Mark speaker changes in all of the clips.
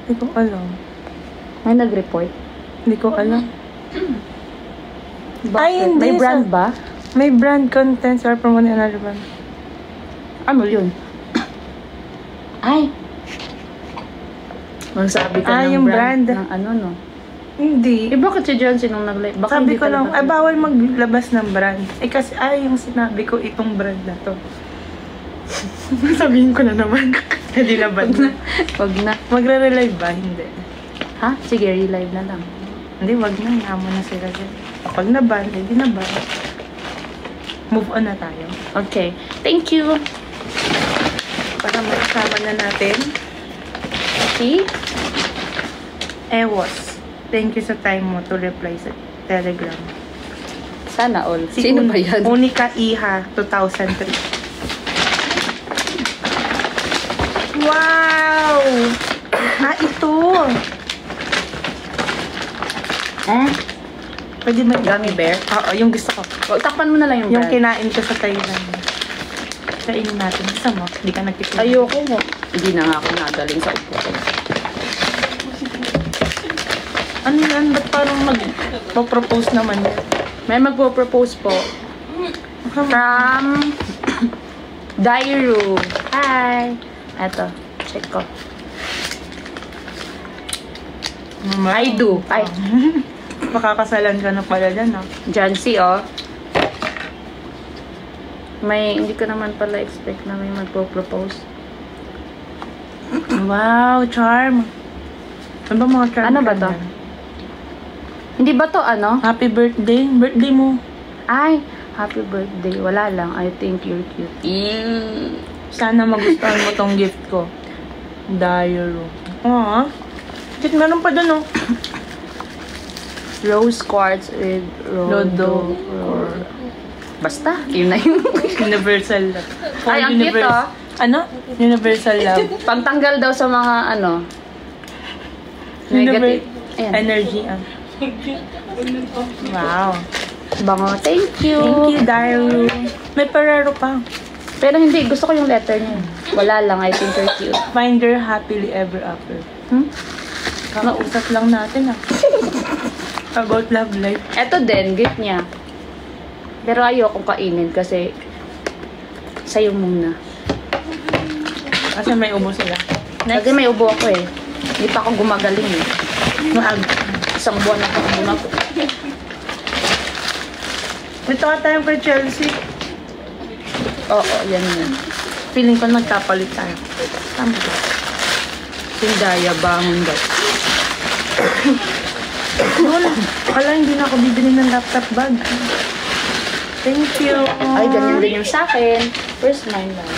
Speaker 1: Hindi ko alam.
Speaker 2: May nag-report?
Speaker 1: Hindi ko alam.
Speaker 2: Bakit?
Speaker 1: Ay, hindi.
Speaker 2: May brand ba?
Speaker 1: May brand contents or promoting another brand.
Speaker 2: Ano yun? Ay! Magsabi ka ng
Speaker 1: yung brand.
Speaker 2: Ng ano, no?
Speaker 1: Hindi.
Speaker 2: Eh, bakit si Johnson nung nag-live? Baka
Speaker 1: Sabi
Speaker 2: hindi
Speaker 1: ko
Speaker 2: ka
Speaker 1: lang,
Speaker 2: nag-
Speaker 1: bawal maglabas ng brand. Eh kasi, yung sinabi ko, itong brand na to. Sabihin ko na naman. Hindi na ba na?
Speaker 2: Wag na.
Speaker 1: Magre-relive ba? Hindi.
Speaker 2: Ha? Sige, relive na lang.
Speaker 1: Hindi, wag na. Hamo na sila dyan. Kapag na-ban, hindi na-ban. Move on na tayo.
Speaker 2: Okay. Thank you.
Speaker 1: Para makasama na natin.
Speaker 2: See?
Speaker 1: Ewas. Thank you sa time mo to reply sa Telegram.
Speaker 2: Sana all. Sino ba yan?
Speaker 1: Unika Iha, 2003. Wow! Ito! Pwede mag-
Speaker 2: Gummy bear?
Speaker 1: Oo, yung gusto ko.
Speaker 2: O, takpan mo na lang yung
Speaker 1: Yung
Speaker 2: brand.
Speaker 1: kinain ko sa Thailand. Kainin natin. Gusto mo? Hindi ka nagtikim.
Speaker 2: Ayoko mo. Hindi na nga ako nagaling sa upo ko.
Speaker 1: Ano yan? Ba't parang mag-propose naman yan?
Speaker 2: May magpo-propose po. From Dairu. Hi! Eto, check ko. I do. Ay,
Speaker 1: Makakasalan ka na pala dyan, ha?
Speaker 2: Jancy, oh. Hindi ko naman pala expect na may magpo-propose.
Speaker 1: Wow, charm. Ano ba mga charm?
Speaker 2: Ano ba
Speaker 1: ka
Speaker 2: to?
Speaker 1: dyan?
Speaker 2: Hindi ba to ano?
Speaker 1: Happy birthday. Birthday mo.
Speaker 2: Ay, happy birthday. Wala lang. I think you're cute.
Speaker 1: Sana magustuhan mo tong gift ko. Diary. Kit, meron pa dun, oh.
Speaker 2: Rose quartz with
Speaker 1: Lodo.
Speaker 2: Basta, yun na yun.
Speaker 1: Universal love.
Speaker 2: Ay, ang cute, oh.
Speaker 1: Ano? Universal love.
Speaker 2: Pagtanggal daw sa mga ano. Negative. Ayan.
Speaker 1: Energy. Wow.
Speaker 2: Bango. Thank you.
Speaker 1: Thank you, Daru. May parero pa.
Speaker 2: Pero hindi, gusto ko yung letter niya. Wala lang, I think you're cute.
Speaker 1: Find her happily ever after. Kakausap lang natin, About love life.
Speaker 2: Eto din, gift niya. Pero ayokong kainin kasi sa'yo muna.
Speaker 1: Kasi may ubo sila.
Speaker 2: Kasi may ubo ako eh. Hindi pa ako gumagaling eh. Isang buwan na ako muna ko.
Speaker 1: Ito nga tayo kay Chelsea.
Speaker 2: Oo, yan yun.
Speaker 1: Feeling ko nagkapalit tayo. Tama ba?
Speaker 2: Sindaya, bangon daw.
Speaker 1: Wala. Akala hindi na ako bibili ng laptop bag. Thank you.
Speaker 2: Ay, ganyan din yung sa akin. First mine lang.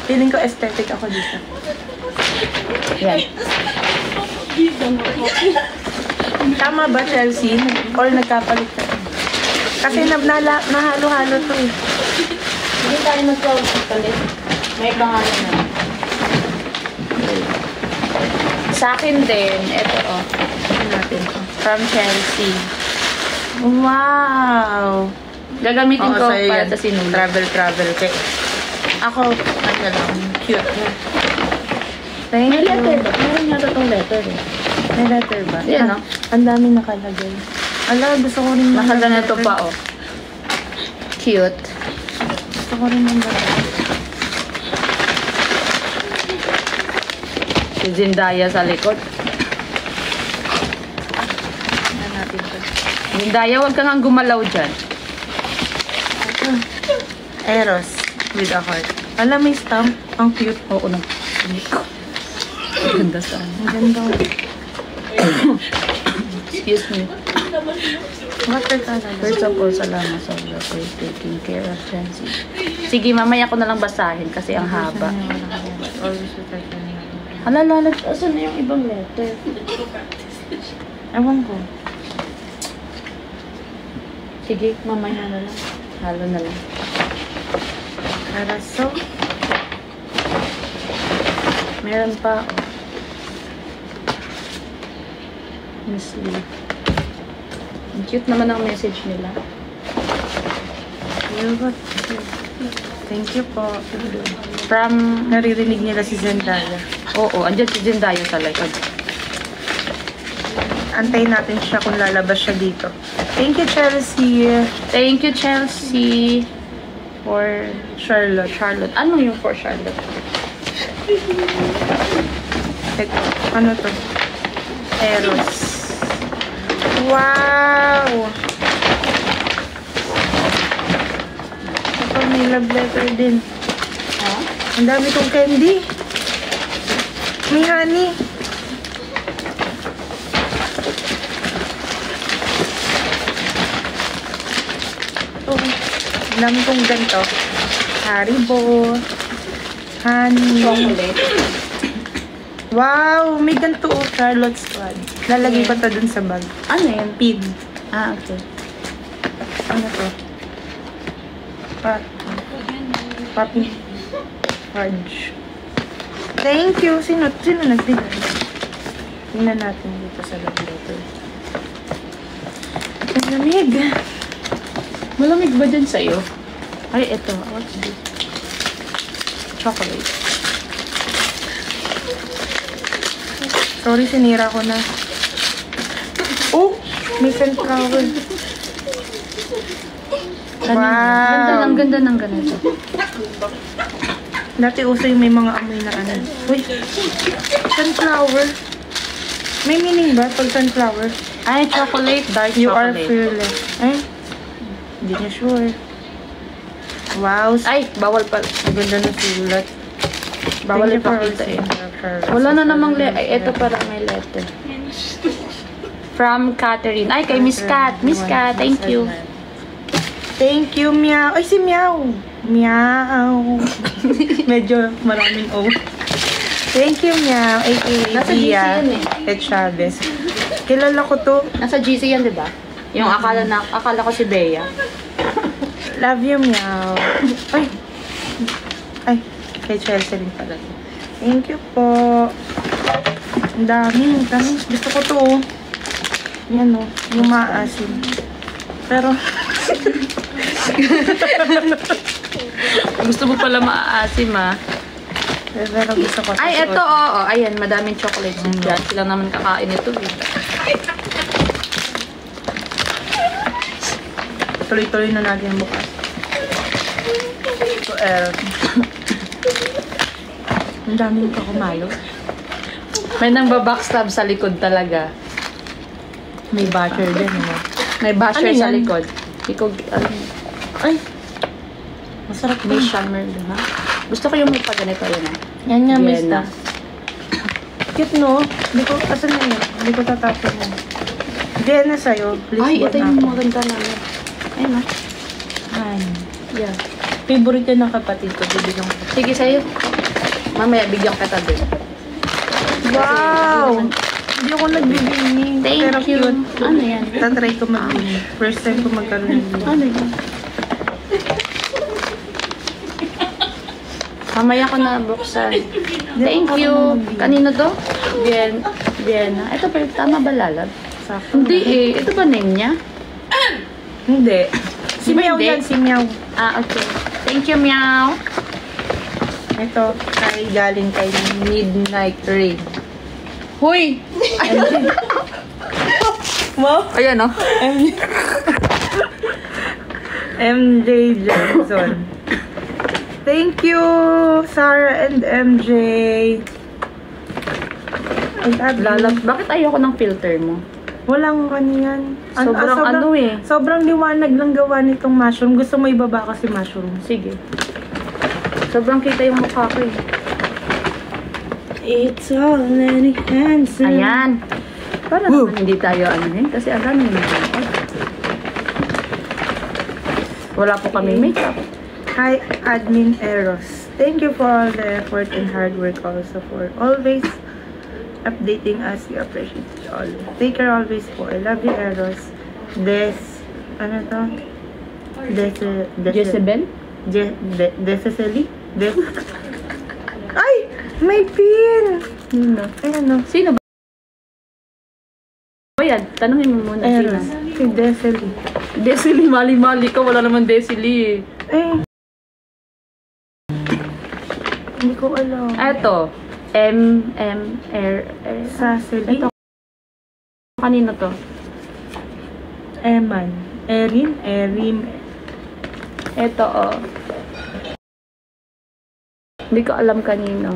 Speaker 1: Feeling ko aesthetic ako dito.
Speaker 2: Yan.
Speaker 1: Tama ba, Chelsea? Or nagkapalit tayo? Kasi nahalo-halo to eh.
Speaker 2: Hindi tayo nagkapalit. May pangalan na. Sa akin din, ito oh.
Speaker 1: Natin to.
Speaker 2: From Chelsea.
Speaker 1: Wow!
Speaker 2: Gagamitin ko
Speaker 1: sa'yo
Speaker 2: para
Speaker 1: yan.
Speaker 2: sa sinulat.
Speaker 1: Travel. Kay ako, ano lang, cute.
Speaker 2: May letter ba? Meron yata itong letter eh.
Speaker 1: May letter ba?
Speaker 2: Yan, no?
Speaker 1: Ang dami nakalagay. Ala, gusto ko rin
Speaker 2: Nakaganito pa oh. Cute.
Speaker 1: Gusto ko rin ng letter.
Speaker 2: Si Zendaya sa likod.
Speaker 1: Tingnan natin to.
Speaker 2: Zendaya, huwag ka nga gumalaw dyan.
Speaker 1: Eros with a heart. Ala, may stamp. Ang cute.
Speaker 2: Oo na. Ganda saan.
Speaker 1: Ang ganda.
Speaker 2: Excuse me.
Speaker 1: Water ka na.
Speaker 2: First of all, salamat sa Allah for taking care of Chancy. Sige, mamaya ko na lang basahin kasi ang haba. Hala, asan na yung ibang letter?
Speaker 1: Ewan ko.
Speaker 2: Sige, mamaya na lang. Halo na lang.
Speaker 1: Paraso.
Speaker 2: Meron pa. Miss Lee. Ang cute naman ang message nila.
Speaker 1: Thank you po.
Speaker 2: From...
Speaker 1: Naririnig nila si Zendaya.
Speaker 2: Oo, andyan si Zendaya sa likod.
Speaker 1: Antayin natin siya kung lalabas siya dito. Thank you, Chelsea.
Speaker 2: Thank you, Chelsea. For
Speaker 1: Charlotte.
Speaker 2: Charlotte. Ano yung for Charlotte?
Speaker 1: Ito. Ano to? Eros. Wow! Ito, may love letter din.
Speaker 2: Ha?
Speaker 1: Ang dami kong candy. May honey. Oh, ang dami kong ganito. Haribo. Honey.
Speaker 2: Chocolate.
Speaker 1: Wow! May ganito oh, Charlotte Squad. Lalagay ko to dun sa bag.
Speaker 2: Ano yan?
Speaker 1: Pid.
Speaker 2: Ah, okay.
Speaker 1: Ano to? Papi. Fudge. Thank you. Sino nagbigay? Tingnan natin dito sa love letter. Ang lamig.
Speaker 2: Malamig ba dyan sa'yo? Ay, eto. What's this? Chocolate.
Speaker 1: Sorry, sinira ko na. Oh! May sunflower. Wow!
Speaker 2: Ang ganda ng ganito.
Speaker 1: Dati uso yung may mga amoy na ano. Uy! Sunflower. May meaning ba pag sunflower?
Speaker 2: Ay, chocolate. Dark
Speaker 1: You are
Speaker 2: chocolate.
Speaker 1: fearless. Eh? Hindi niya sure. Wow!
Speaker 2: Ay, bawal pala.
Speaker 1: Ang ganda ng sulat.
Speaker 2: Bawal
Speaker 1: Thank you for
Speaker 2: ipakita eh.
Speaker 1: receiving
Speaker 2: Wala na namang ay, ito para may letter. From Catherine. Ay, kay Miss Cat. Miss Cat, thank you.
Speaker 1: Thank you, Meow. Ay, si Meow. Meow. Medyo maraming O. Thank you, Meow. A.k.a.
Speaker 2: Nasa
Speaker 1: Dia
Speaker 2: GC yan
Speaker 1: et Chavez. Kilala ko to.
Speaker 2: Nasa GC yan, di ba? Yung akala ko si Bea.
Speaker 1: Love you, Meow. Ay. Ay. Kay Chelsea rin pala. Thank you po. Ang dami. Gusto ko to. Yan o. Yung maasim. Pero,
Speaker 2: Gusto mo pala maaasim, ah.
Speaker 1: pero gusto ko.
Speaker 2: Ay, eto, oo. Ayan, madaming chocolates. Yan, sila naman kakain ito, eh.
Speaker 1: Tuloy-tuloy na natin bukas. So, ang daming kakumalo.
Speaker 2: May nang babackstab sa likod talaga.
Speaker 1: May butter din, no?
Speaker 2: May basher
Speaker 1: Ano
Speaker 2: sa
Speaker 1: yan?
Speaker 2: likod. Ikaw,
Speaker 1: Ay! Masarap
Speaker 2: may
Speaker 1: din.
Speaker 2: shimmer doon, ha? Gusto ko yung may paganito yun, ha?
Speaker 1: Yan nga, may
Speaker 2: Vienna.
Speaker 1: stuff. Cute, no? Hindi ko, asan na yun? Hindi ko tatapon yan. Vienna sa'yo. Please,
Speaker 2: Ay, ito yung
Speaker 1: ako.
Speaker 2: maganda namin. Ayun, ha?
Speaker 1: Ay.
Speaker 2: Yeah.
Speaker 1: Favorite yan ng kapatid ko. Bibigyan ko.
Speaker 2: Sige, sa'yo. Mamaya, bigyan kita din.
Speaker 1: Wow! Hindi ako nagbibini.
Speaker 2: Thank
Speaker 1: Pero
Speaker 2: you.
Speaker 1: cute.
Speaker 2: Ano yan?
Speaker 1: Tatry ko magbini. First time ko magkaroon ng bini.
Speaker 2: Ano yan? Mamaya ko na buksan. Thank you. Kanino to? Vienna. Ito ba? Tama ba, Lalab?
Speaker 1: Sakto.
Speaker 2: Hindi eh. Ito ba name niya?
Speaker 1: Hindi. Si
Speaker 2: Di ba
Speaker 1: Meow
Speaker 2: hindi?
Speaker 1: yan, si Meow.
Speaker 2: Ah, okay. Thank you, Meow.
Speaker 1: Ito, galing kay Midnight Rain.
Speaker 2: Hoy!
Speaker 1: Wow!
Speaker 2: Ayan, oh.
Speaker 1: MJ Johnson. Thank you, Sarah and MJ. I love you.
Speaker 2: Lalab. Bakit ayoko ng filter mo?
Speaker 1: Walang kaniyan.
Speaker 2: Sobrang ano eh.
Speaker 1: Sobrang liwanag lang gawa nitong mushroom. Gusto mo ibaba kasi mushroom.
Speaker 2: Sige. Sobrang kita yung mukha ko eh.
Speaker 1: It's all in the hands.
Speaker 2: Ayan. Para naman hindi tayo anuhin kasi alam niyo naman. Wala po kami makeup.
Speaker 1: Hi, Admin Eros. Thank you for all the effort and hard work also for always updating us. We appreciate you all. Take care always po. I love you, Eros. Ano to?
Speaker 2: Jezebel?
Speaker 1: Deseseli? Ay! May pin!
Speaker 2: Sino?
Speaker 1: Ayan o.
Speaker 2: Sino ba? O yan, tanongin mo muna sino.
Speaker 1: Eros. Si Deseli.
Speaker 2: Desili, mali-mali ka. Wala naman Desili eh.
Speaker 1: Hindi ko alam.
Speaker 2: Eto. M-M-R.
Speaker 1: Saseli?
Speaker 2: Ito. Kanino to?
Speaker 1: Eman. Erin.
Speaker 2: Ito, oh. Hindi ko alam kanino.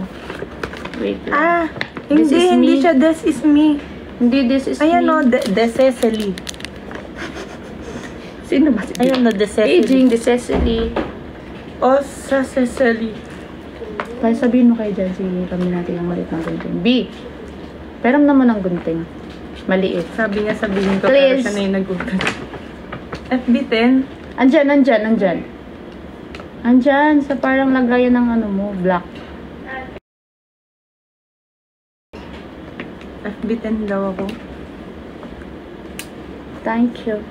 Speaker 2: Wait lang. This is
Speaker 1: hindi
Speaker 2: me.
Speaker 1: siya This Is Me.
Speaker 2: Hindi, this is
Speaker 1: Ayan
Speaker 2: me.
Speaker 1: o, The Cecily.
Speaker 2: Sino ba si
Speaker 1: Ayan o, The Cecily.
Speaker 2: Aging, the Cecily.
Speaker 1: O, sa Cecily.
Speaker 2: Kaya sabihin mo kayo dyan, si kami natin yung maliit ng gunting. B. Peram naman ang gunting. Maliit.
Speaker 1: Sabi niya, sabihin ko,
Speaker 2: Please.
Speaker 1: pero siya na yung nag-ugat. FB10.
Speaker 2: Andyan. Andyan, sa parang lagayan ng ano mo, black.
Speaker 1: FB10 daw ako.
Speaker 2: Thank you.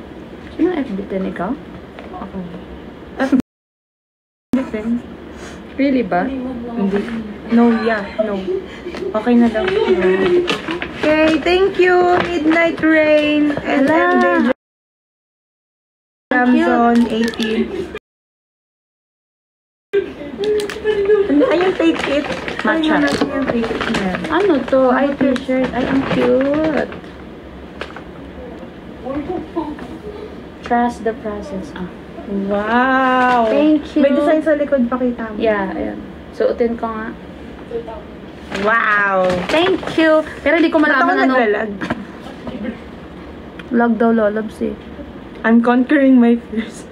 Speaker 2: Sino FB10 ikaw?
Speaker 1: Ako. FB10.
Speaker 2: Really ba?
Speaker 1: Hindi. No. Okay na daw. Okay, thank you, Midnight Rain. And
Speaker 2: Hala.
Speaker 1: MJ Ramzon, 18. Ayun, take it.
Speaker 2: Matcha.
Speaker 1: Ayun natin yung take it na yan.
Speaker 2: Ano to? Ay, t-shirt. Ay, ang cute. Trust the process.
Speaker 1: Wow!
Speaker 2: Thank you.
Speaker 1: May design sa likod, pakita mo.
Speaker 2: Yeah, ayan. Suotin ko nga.
Speaker 1: Wow!
Speaker 2: Thank you. Pero hindi ko
Speaker 1: Ba't ako
Speaker 2: malaman ano.
Speaker 1: naglalag?
Speaker 2: Lag daw, lolobs eh.
Speaker 1: I'm conquering my fears.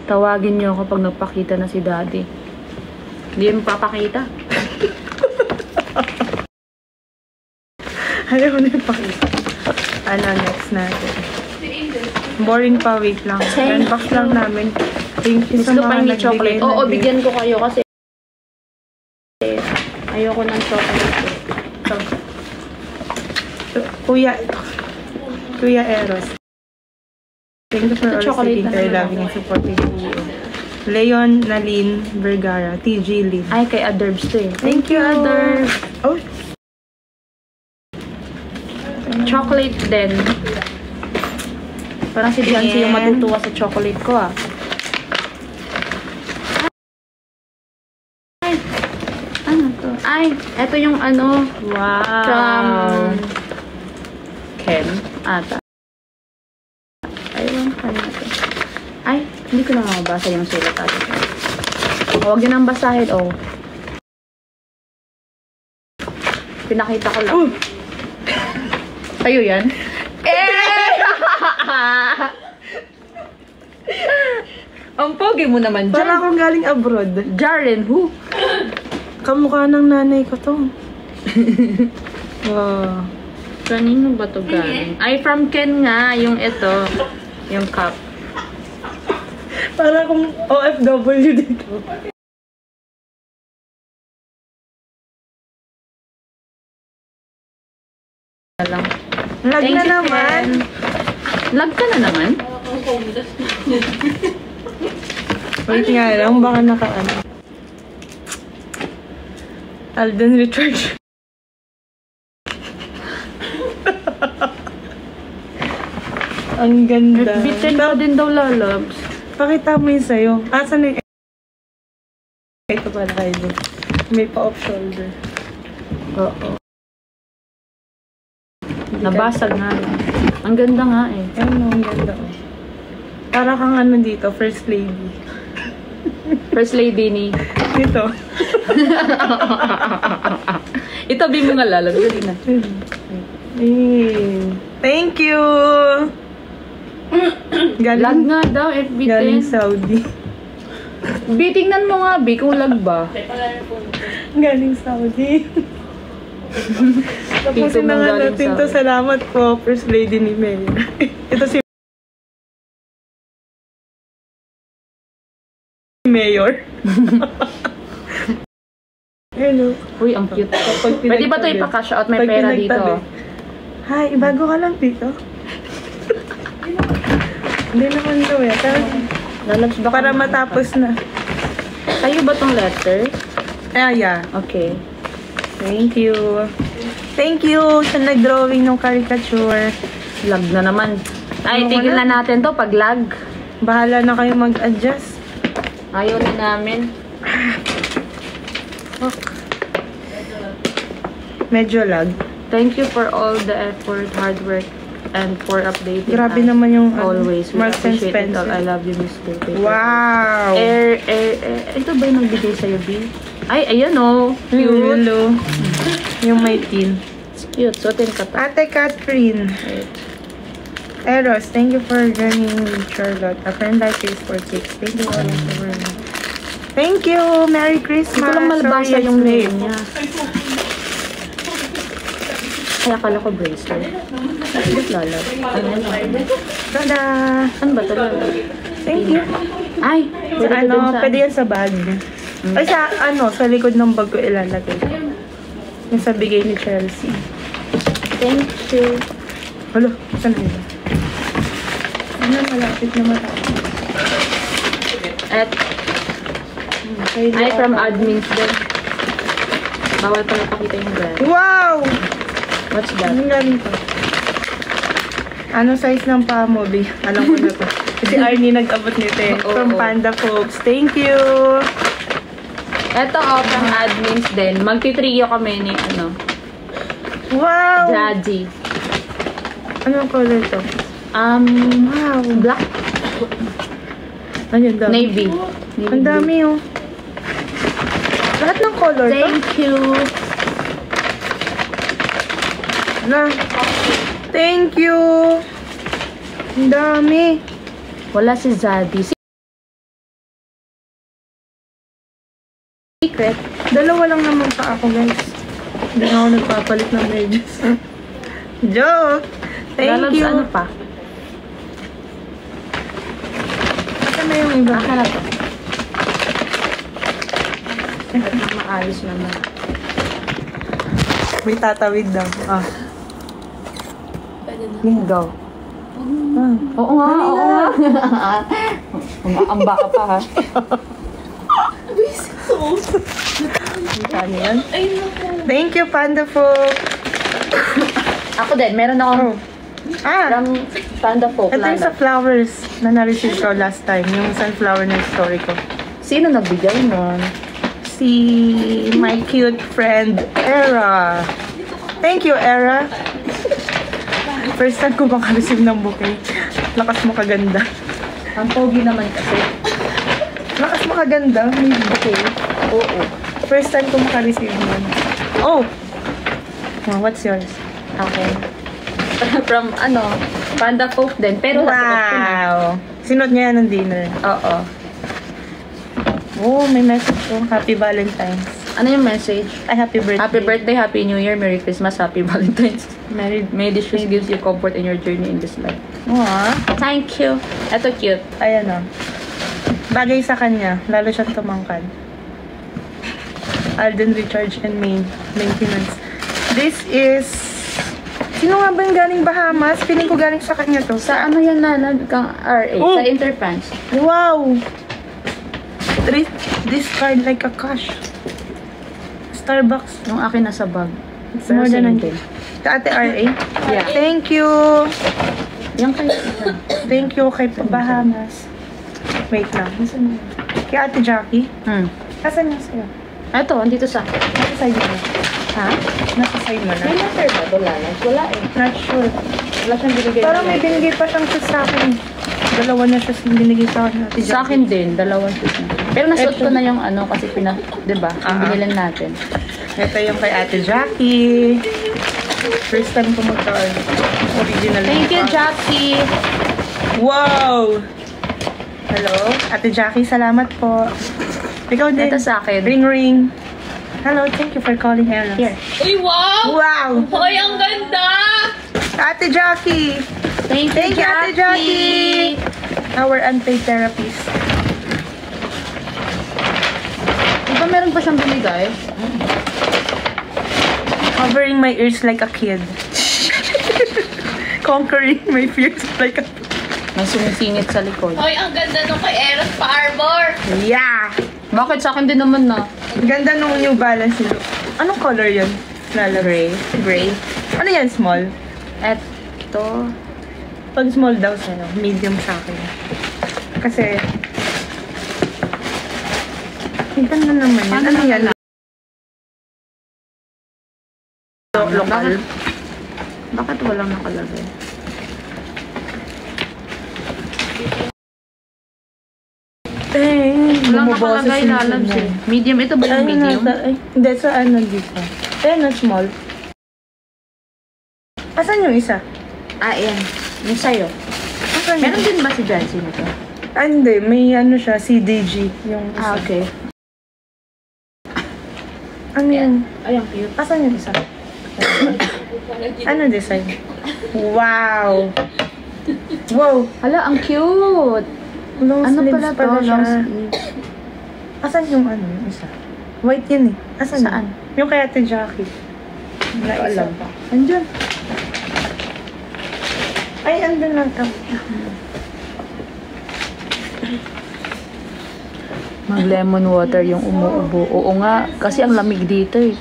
Speaker 2: Tawagin niyo ako pag nagpakita na si Daddy. Hindi mo papakita.
Speaker 1: Ayaw ko na yung pakita. Ano, next natin. Boring pa, wait lang.
Speaker 2: Thank
Speaker 1: 10 bucks lang namin. Thank you
Speaker 2: Gusto
Speaker 1: sa
Speaker 2: pa
Speaker 1: mga
Speaker 2: yung
Speaker 1: nagbigay
Speaker 2: chocolate. Oo,
Speaker 1: na
Speaker 2: bigyan ko kayo kasi ayoko ng chocolate.
Speaker 1: Kuya Eros. Thank you for always
Speaker 2: Chocolate
Speaker 1: taking
Speaker 2: na
Speaker 1: care,
Speaker 2: naman
Speaker 1: loving, and
Speaker 2: ako.
Speaker 1: supporting you. Leon Nalin Vergara, TG Lin.
Speaker 2: Ay, kay Aderbs to eh.
Speaker 1: Thank you,
Speaker 2: Aderbs.
Speaker 1: Oh,
Speaker 2: Chocolate din. Parang si Jancy yung matutuwa sa chocolate ko ah. Ay, ano to? Ay, eto yung ano,
Speaker 1: wow.
Speaker 2: from Ken ata. Ayun, kanina to. Ay, hindi ko na mabasa yung sulat ata. Huwag yun ang basahin, oh. Pinakita ko lang. Sa'yo yan? Ang pogi mo naman dyan.
Speaker 1: Para akong galing abroad.
Speaker 2: Jaren, who?
Speaker 1: Kamukha ng nanay ko to. Wow.
Speaker 2: Kanino ba to galing? Ay, from Ken nga, yung ito. Yung cup.
Speaker 1: Para kung OFW dito.
Speaker 2: Lang.
Speaker 1: Lag
Speaker 2: Thank
Speaker 1: na
Speaker 2: you,
Speaker 1: naman.
Speaker 2: Ken. Lag ka na naman?
Speaker 1: Wait nga lang, baka naka-ano. Alden Richard. Ang ganda.
Speaker 2: Bitin pa din daw, lalabs.
Speaker 1: Pakita mo yun sa'yo. Saan yung... Ito pala kayo. May pa-off shoulder.
Speaker 2: Oo. Nabasag nga rin. Ang ganda nga eh.
Speaker 1: Ayun, ang ganda. Oh. Para kang ano dito, first lady.
Speaker 2: First lady ni...
Speaker 1: Dito.
Speaker 2: Itabi mo nga, lalabs. Dali na.
Speaker 1: Thank you!
Speaker 2: Lag nga daw,
Speaker 1: Galing
Speaker 2: bitin.
Speaker 1: Saudi.
Speaker 2: Bitingnan mo nga, Bi, kung lag ba.
Speaker 1: Galing Saudi. Tapusin na nga
Speaker 2: galing
Speaker 1: natin to.
Speaker 2: Saudi.
Speaker 1: Salamat po, First Lady ni Mayor. Ito si Mayor. Hello.
Speaker 2: Uy, ang cute. Pwede ba ito ipa-cash out? May
Speaker 1: Pag
Speaker 2: pera
Speaker 1: pinagtabi.
Speaker 2: dito.
Speaker 1: Hi, bago ka lang dito. Hindi naman daw eh.
Speaker 2: Lalabs ba?
Speaker 1: Para matapos na.
Speaker 2: Kayo ba tong letter?
Speaker 1: Yeah.
Speaker 2: Okay.
Speaker 1: Thank you. Thank you sa nag-drawing ng caricature.
Speaker 2: Lag na naman. Ay,
Speaker 1: Ano
Speaker 2: tigil
Speaker 1: na?
Speaker 2: na natin to pag lag.
Speaker 1: Bahala na kayo mag-adjust.
Speaker 2: Ayaw na namin.
Speaker 1: Medyo lag.
Speaker 2: Thank you for all the effort, hard work, and for updating
Speaker 1: Grabe
Speaker 2: us.
Speaker 1: naman yung
Speaker 2: Always. We
Speaker 1: Marks and
Speaker 2: appreciate it all. I
Speaker 1: Spencer.
Speaker 2: love you, Miss Pepe.
Speaker 1: Wow!
Speaker 2: Ito ba yung nagbigay sa'yo, B? Ay, ayan o. Cute.
Speaker 1: Hello. Yung may tin.
Speaker 2: It's cute. Suotin ka ta.
Speaker 1: Ate Catherine.
Speaker 2: Wait.
Speaker 1: Eros, thank you for joining with Charlotte. A friend like this for 6. Thank you all for Thank you! Merry Christmas!
Speaker 2: Hindi ko lang malabasa
Speaker 1: Sorry,
Speaker 2: yung
Speaker 1: it's
Speaker 2: name
Speaker 1: late.
Speaker 2: niya. Ay, akala ko bracelet. Ba't lalab?
Speaker 1: Tada!
Speaker 2: Ano ba ito lalab?
Speaker 1: Thank you.
Speaker 2: Ay,
Speaker 1: Sa
Speaker 2: pwede
Speaker 1: ano,
Speaker 2: din sa...
Speaker 1: pwede yan sa bag. Ay, sa ano, sa likod ng bag ko ilalagay. Yung sa bigay ni Chelsea.
Speaker 2: Thank you.
Speaker 1: Hala, saan na yun? Ano, malapit na matapos.
Speaker 2: At, ay, from admins din. Bawal pala pakita yung brand.
Speaker 1: Wow!
Speaker 2: What's that?
Speaker 1: Anong galing to? Anong size ng paa mo, B? Alam ko na to. Kasi Arnie nag-abot nito eh.
Speaker 2: Oo.
Speaker 1: From Panda Folks. Thank you!
Speaker 2: Ito from admins din. Magti-trio kami ni,
Speaker 1: Wow!
Speaker 2: Jaji.
Speaker 1: Anong color to?
Speaker 2: Wow. Black?
Speaker 1: Ano daw?
Speaker 2: Navy.
Speaker 1: Ang dami oh. Lahat ng color to?
Speaker 2: Thank you.
Speaker 1: Na. Thank you! Ang dami.
Speaker 2: Wala si Zaddy. Secret.
Speaker 1: Dalawa lang naman pa ako, guys. Hindi na ako nagpapalit ng medyas. Joke! Thank
Speaker 2: Lalabs,
Speaker 1: you!
Speaker 2: ano pa?
Speaker 1: Asa na yung iba?
Speaker 2: Aka na to. Maayos naman.
Speaker 1: May tatawid daw. Yun daw.
Speaker 2: Oo nga, oo nga. Umaamba ka pa ha.
Speaker 1: Saan yan? Thank you, Panda Folk!
Speaker 2: Ako din, meron akong from Panda Folk.
Speaker 1: Ito yung sa flowers na na-receive ko last time. Yung sunflower na story ko.
Speaker 2: Sino nagbigay nun?
Speaker 1: Si my cute friend, Era. Thank you, Era. First time ko makareceive ng bouquet. Lakas mo kaganda.
Speaker 2: Ang pogi naman kasi.
Speaker 1: Lakas mo kaganda. May bouquet.
Speaker 2: Oo.
Speaker 1: First time ko makareceive nun. Oh! What's yours?
Speaker 2: Okay. From Panda Folk din. Pero
Speaker 1: Wow! Sinot niya yan ng dinner.
Speaker 2: Oo.
Speaker 1: Oh, may message ko. Happy Valentine's.
Speaker 2: Ano yung message?
Speaker 1: Ay, happy birthday.
Speaker 2: Happy birthday, Happy New Year, Merry Christmas, Happy Valentine's. May this just gives you comfort in your journey in this life.
Speaker 1: Aww.
Speaker 2: Thank you. Ito cute.
Speaker 1: Ayan o. Bagay sa kanya. Lalo siyang tumangkad. Alden Recharge and Maintenance. This is... Sino nga ba yung galing Bahamas? Feeling ko galing sa kanya to.
Speaker 2: Sa ano yan na, kang RA?
Speaker 1: Oh!
Speaker 2: Sa Interfrance.
Speaker 1: Wow! This card like a cash. Starbucks.
Speaker 2: Yung akin nasa bag.
Speaker 1: It's more than
Speaker 2: same
Speaker 1: a
Speaker 2: din.
Speaker 1: Sa Ate RA?
Speaker 2: Yeah.
Speaker 1: Thank you!
Speaker 2: Yung kayo.
Speaker 1: Thank you kay Bahamas. Wait lang. Nasaan yun? Kay Ate Jackie? Nasaan niya sa'yo?
Speaker 2: Ito, andito sa...
Speaker 1: Nasa side mo na.
Speaker 2: Ha?
Speaker 1: Nasa side mo na.
Speaker 2: May letter ba? Wala lang. Wala eh.
Speaker 1: Not sure.
Speaker 2: Wala siyang binigay.
Speaker 1: Parang may binigay pa siyang shoes sa akin. Dalawa na shoes yung binigay sa akin. Ate
Speaker 2: Sa
Speaker 1: Jackie.
Speaker 2: akin din, dalawang shoes na. Pero nasuot ko na yung ano kasi diba? Yung binilan natin.
Speaker 1: Ito yung kay Ate Jackie. First time ko original.
Speaker 2: Thank you, Jackie.
Speaker 1: Wow! Hello? Ate Jackie, salamat po. Ikaw din.
Speaker 2: Ito sa akin.
Speaker 1: Ring ring. Hello, thank you for calling Eros.
Speaker 2: Here.
Speaker 3: Uy, wow!
Speaker 1: Wow!
Speaker 3: Hoy, ang ganda!
Speaker 1: Ate Jackie!
Speaker 2: Thank you,
Speaker 1: Ate Jackie! Our unpaid therapist.
Speaker 2: Diba meron pa siyang binigay?
Speaker 1: Covering my ears like a kid. Conquering my fears like a...
Speaker 2: May sumisingit sa likod.
Speaker 3: Hoy, ang ganda nung kay Eros Arbor!
Speaker 1: Yeah!
Speaker 2: Bakit sa akin din naman na?
Speaker 1: Ganda nung New Balance nilo. Anong color yun? Gray. Gray. Ano yan? Small?
Speaker 2: Eto.
Speaker 1: Pag small daw sa'yo, medium sa akin. Kasi... Tignan na naman yan. Ano yan? Local.
Speaker 2: Bakit walang nakalagay? Walang nakalagay lalabs eh. Medium. Ito ba yung medium?
Speaker 1: Hindi, sa ano dito. Ayan na small. Asan yung isa?
Speaker 2: Ah, yan. Yung sa'yo.
Speaker 1: Asan
Speaker 2: Meron din ba si Jancy nito?
Speaker 1: Ah, hindi. May ano siya, CDG. Yung isa.
Speaker 2: Ah, okay.
Speaker 1: Ano yan?
Speaker 2: Ay, ang cute.
Speaker 1: Asan yung isa? Ano design? Wow! Wow!
Speaker 2: Hala, ang cute!
Speaker 1: Long
Speaker 2: Ano
Speaker 1: sleeves
Speaker 2: pala to?
Speaker 1: pala siya.
Speaker 2: Long sleeves.
Speaker 1: Asan yung ano, yung isa? White yun eh. Asan
Speaker 2: Saan?
Speaker 1: Yung kay Ate Jackie.
Speaker 2: Hindi ko alam.
Speaker 1: pa.
Speaker 2: Andyan.
Speaker 1: Ay, andun lang to.
Speaker 2: Mag-lemon water yung umuubo. Oo nga, kasi ang lamig dito eh.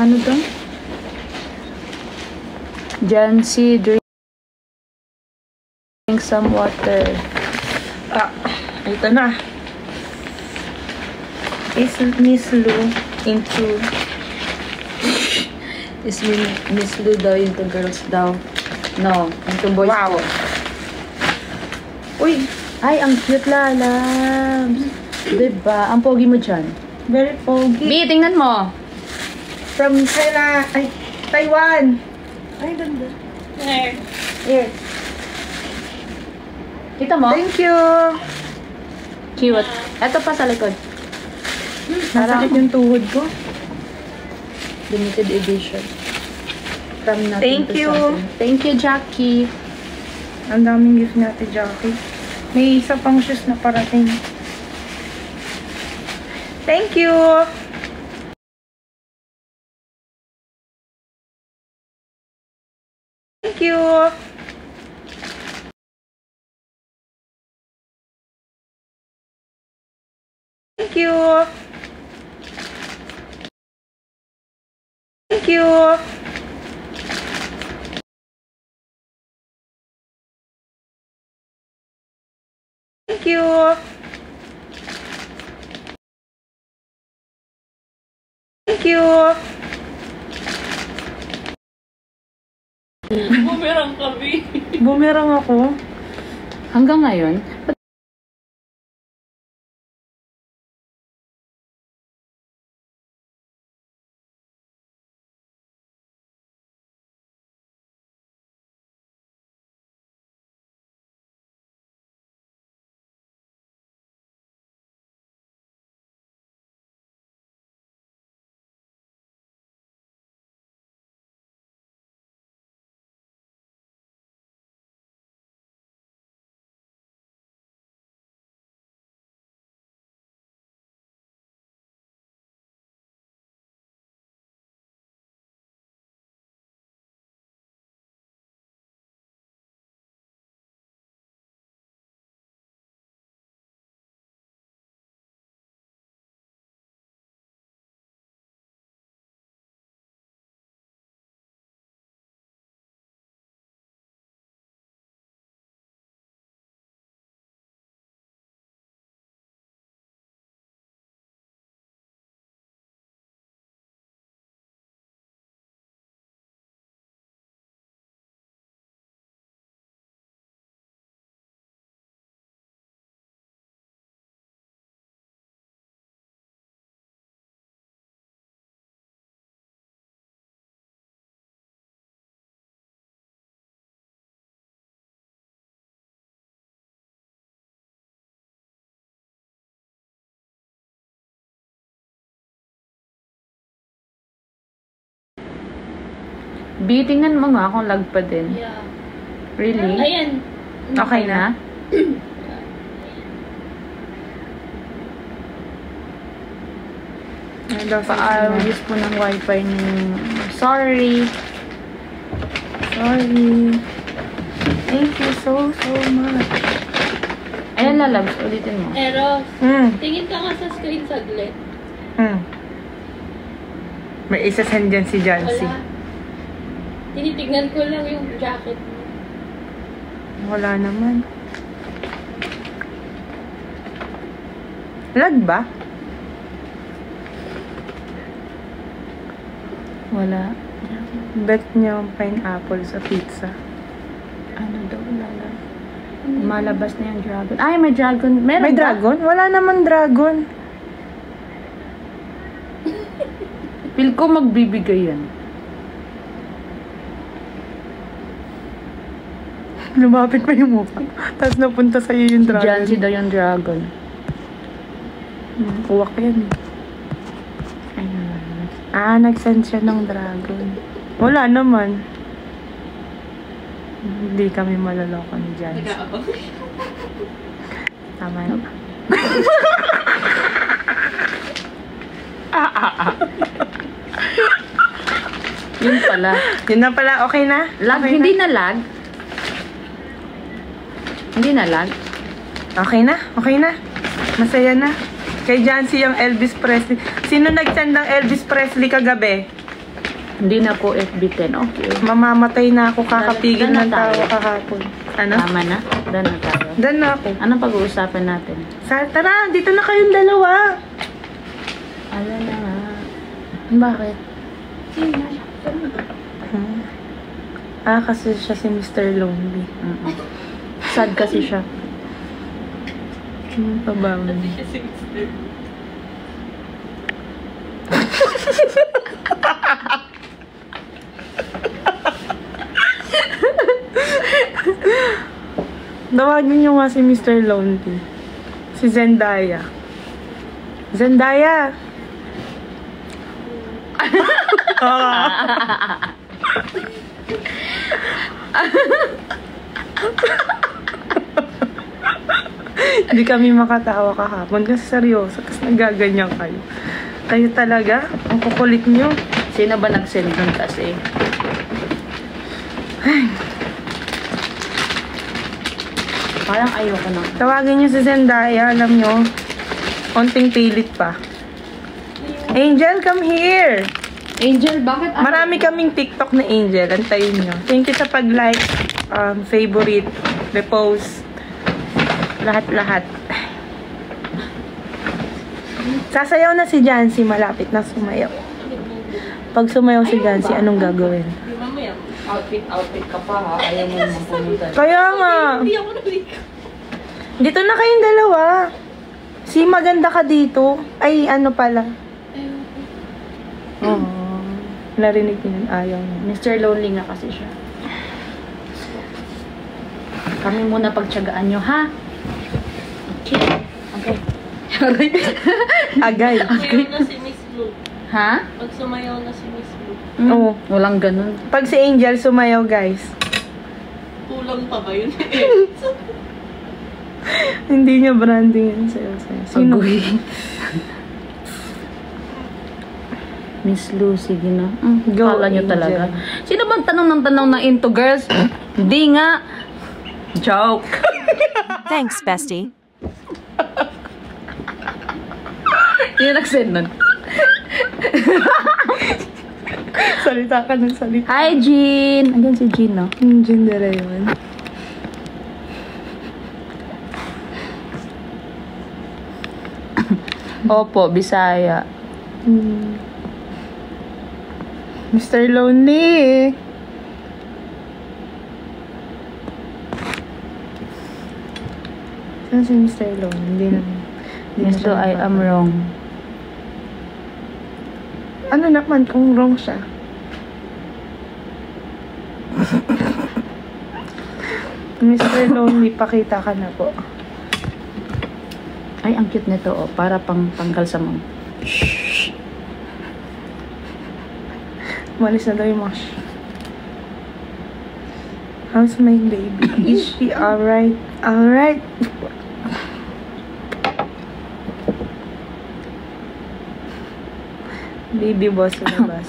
Speaker 2: Ano to? Jancy, drink some water.
Speaker 1: Ah, ito na. Is Miss Lou into...
Speaker 2: Is Miss Lou daw into girls daw? No, into boys.
Speaker 1: Wow. Uy,
Speaker 2: Ay, ang cute lalabs. Diba? Ang pogi mo dyan.
Speaker 1: very pogi.
Speaker 2: B, tingnan mo.
Speaker 1: From China. Ay, Taiwan. Ay, ganda.
Speaker 3: There.
Speaker 1: Here.
Speaker 2: Kita mo?
Speaker 1: Thank you.
Speaker 2: Cute. Ito pa sa likod.
Speaker 1: Nasakit yung tuhod ko.
Speaker 2: Limited edition. From nothing
Speaker 1: Thank
Speaker 2: to
Speaker 1: you.
Speaker 2: something. Thank you, Jackie.
Speaker 1: Ang daming gift natin, Jackie. May isa pang shoes na parating. Thank you. Thank you. Thank you. Thank you. Thank you. Thank you.
Speaker 3: Bumerang kami.
Speaker 1: Bumerang ako.
Speaker 2: Hanggang ngayon, B, tingnan mo nga kung lag pa din.
Speaker 3: Yeah.
Speaker 2: Really?
Speaker 3: Ayan.
Speaker 1: Okay na?
Speaker 2: Paayos po ng wifi niyo. Sorry.
Speaker 1: Sorry. Thank you so much.
Speaker 2: Ayan na, loves. Ulitin mo.
Speaker 3: Eros,
Speaker 1: Hmm.
Speaker 3: tingin ka nga sa screen saglit.
Speaker 1: May isa-send dyan si Jancy.
Speaker 3: Wala. Tinitignan ko lang yung jacket mo.
Speaker 1: Wala naman. Lag ba?
Speaker 2: Wala.
Speaker 1: Bet niya yung pineapple sa pizza.
Speaker 2: Ano daw, lala? Malabas na yung dragon. Ay, may dragon. Meron
Speaker 1: May
Speaker 2: ba?
Speaker 1: dragon? Wala naman dragon.
Speaker 2: Feel ko magbibigay yan.
Speaker 1: Lumapit pa yung mukha. Tapos napunta sa'yo yung dragon.
Speaker 2: Jancy daw yung dragon.
Speaker 1: Uwak yan eh. Nag-send siya ng dragon. Wala naman. Hindi kami maloloko ni Jancy.
Speaker 3: Nag-aabang.
Speaker 1: Tama na.
Speaker 2: Yun pala.
Speaker 1: Yun na pala. Okay na?
Speaker 2: Lag,
Speaker 1: Okay
Speaker 2: hindi
Speaker 1: na?
Speaker 2: na lag. Hindi na lag.
Speaker 1: Okay na? Okay na? Masaya na? Kay Jancy yung Elvis Presley. Sino nag-send ng Elvis Presley kagabi?
Speaker 2: Hindi na po FB10. Okay.
Speaker 1: Mamamatay na ako kakapigil
Speaker 2: Dan
Speaker 1: ng
Speaker 2: na tayo.
Speaker 1: tawa kahapon. Ano?
Speaker 2: Tama na. Doon na tayo.
Speaker 1: Dan na ako.
Speaker 2: Anong pag-uusapan natin?
Speaker 1: Tara, dito na kayong dalawa.
Speaker 2: Ala na nga. Bakit?
Speaker 1: Kasi siya si Mr. Lonely.
Speaker 2: Sad kasi siya.
Speaker 1: Pabaw. Tawagin niyo nga si Mr. Lonely. Si Zendaya. Zendaya! Hindi kami makatawa kahapon kasi seryoso. Kasi nagaganyan kayo. Kayo talaga? Ang kukulit nyo.
Speaker 2: Sino ba nag-send nun kasi? Parang ayoko na.
Speaker 1: Tawagin nyo si Zendaya. Alam nyo, konting pilit pa. Angel, come here!
Speaker 2: Angel, bakit?
Speaker 1: Marami kaming TikTok na Angel. Antayin nyo. Thank you sa pag-like, favorite, repost, lahat-lahat. Sasayaw na si Jancy, malapit na sumayaw. Pag sumayaw si Jancy, anong gagawin?
Speaker 3: Mamaya.
Speaker 2: Outfit ka pa ha. Ayaw mo naman pumunta.
Speaker 1: Kaya nga,
Speaker 3: Hindi ako nabalik.
Speaker 1: dito na kayong dalawa. Si maganda ka dito. Ay, ano pala. Oh, narinig niyo yun, ayaw niya.
Speaker 2: Mr. Lonely nga kasi siya. Kami muna pagtyagaan nyo, ha? Okay. Okay.
Speaker 1: Agay.
Speaker 3: Sumayaw na si Miss Blue.
Speaker 2: Ha?
Speaker 3: Pag sumayaw na si Miss Blue.
Speaker 1: Oo.
Speaker 2: Walang ganun.
Speaker 1: Pag si Angel sumayaw, guys.
Speaker 3: Kulang pa ba yun?
Speaker 1: Hindi niya branding yun sa'yo. Sino?
Speaker 2: Agoy. Miss Lucy, gina.
Speaker 1: Go,
Speaker 2: Kala nyo
Speaker 1: Angel.
Speaker 2: talaga. Sino bang tanong ng tanong na into girls? Hindi nga. Joke.
Speaker 4: Thanks, bestie.
Speaker 2: Sino nag-send nun?
Speaker 1: Salita ka ng salita.
Speaker 2: Hi, Jean. Andyan si Jean, no?
Speaker 1: Yung gender yun.
Speaker 2: Opo, Bisaya.
Speaker 1: Mr. Lonely. Saan si Mr. Lonely? Hindi naman. Hindi
Speaker 2: Yes,
Speaker 1: na
Speaker 2: so
Speaker 1: siya
Speaker 2: I am wrong.
Speaker 1: Ano naman kung wrong siya? Mr. Lonely, pakita ka na po.
Speaker 2: Ay, ang cute nito, oh. Para pang tanggal sa mga.
Speaker 1: Malis na daw yung mga How's my baby? Is she alright? Alright. Baby boss sa labas.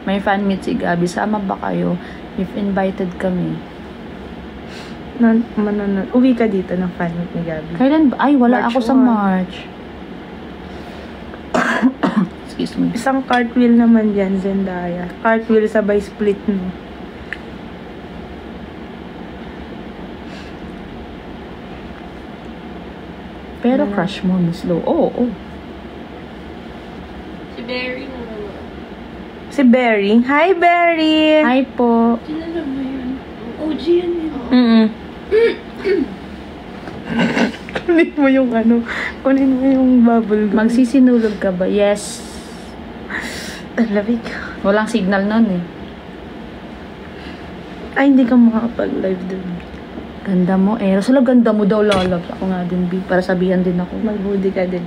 Speaker 2: May fan meet si Gabi. Sama ba kayo? If invited kami.
Speaker 1: Uwi ka dito ng fan meet ni Gabi.
Speaker 2: Kailan ba? Ay, wala
Speaker 1: March
Speaker 2: ako sa
Speaker 1: 1.
Speaker 2: March. Excuse me.
Speaker 1: Isang cartwheel naman dyan, Zendaya. Cartwheel sabay split mo.
Speaker 2: Pero crush mo, Miss Lo. Oo, oo.
Speaker 3: Si Barry na naman.
Speaker 1: Si Berry. Hi, Berry!
Speaker 2: Hi po.
Speaker 3: Sinala mo yun? OG yan yun.
Speaker 1: Kunin mo yung kunin mo yung bubble gum.
Speaker 2: Magsisinulog ka ba? Yes.
Speaker 1: Ang lamig.
Speaker 2: Walang signal nun eh.
Speaker 1: Ay, hindi ka makakapag-live dun.
Speaker 2: Ganda mo eh. Sala ganda mo daw, lalab. Ako nga din, B. Para sabihan din ako.
Speaker 1: Mag-hoodie ka din.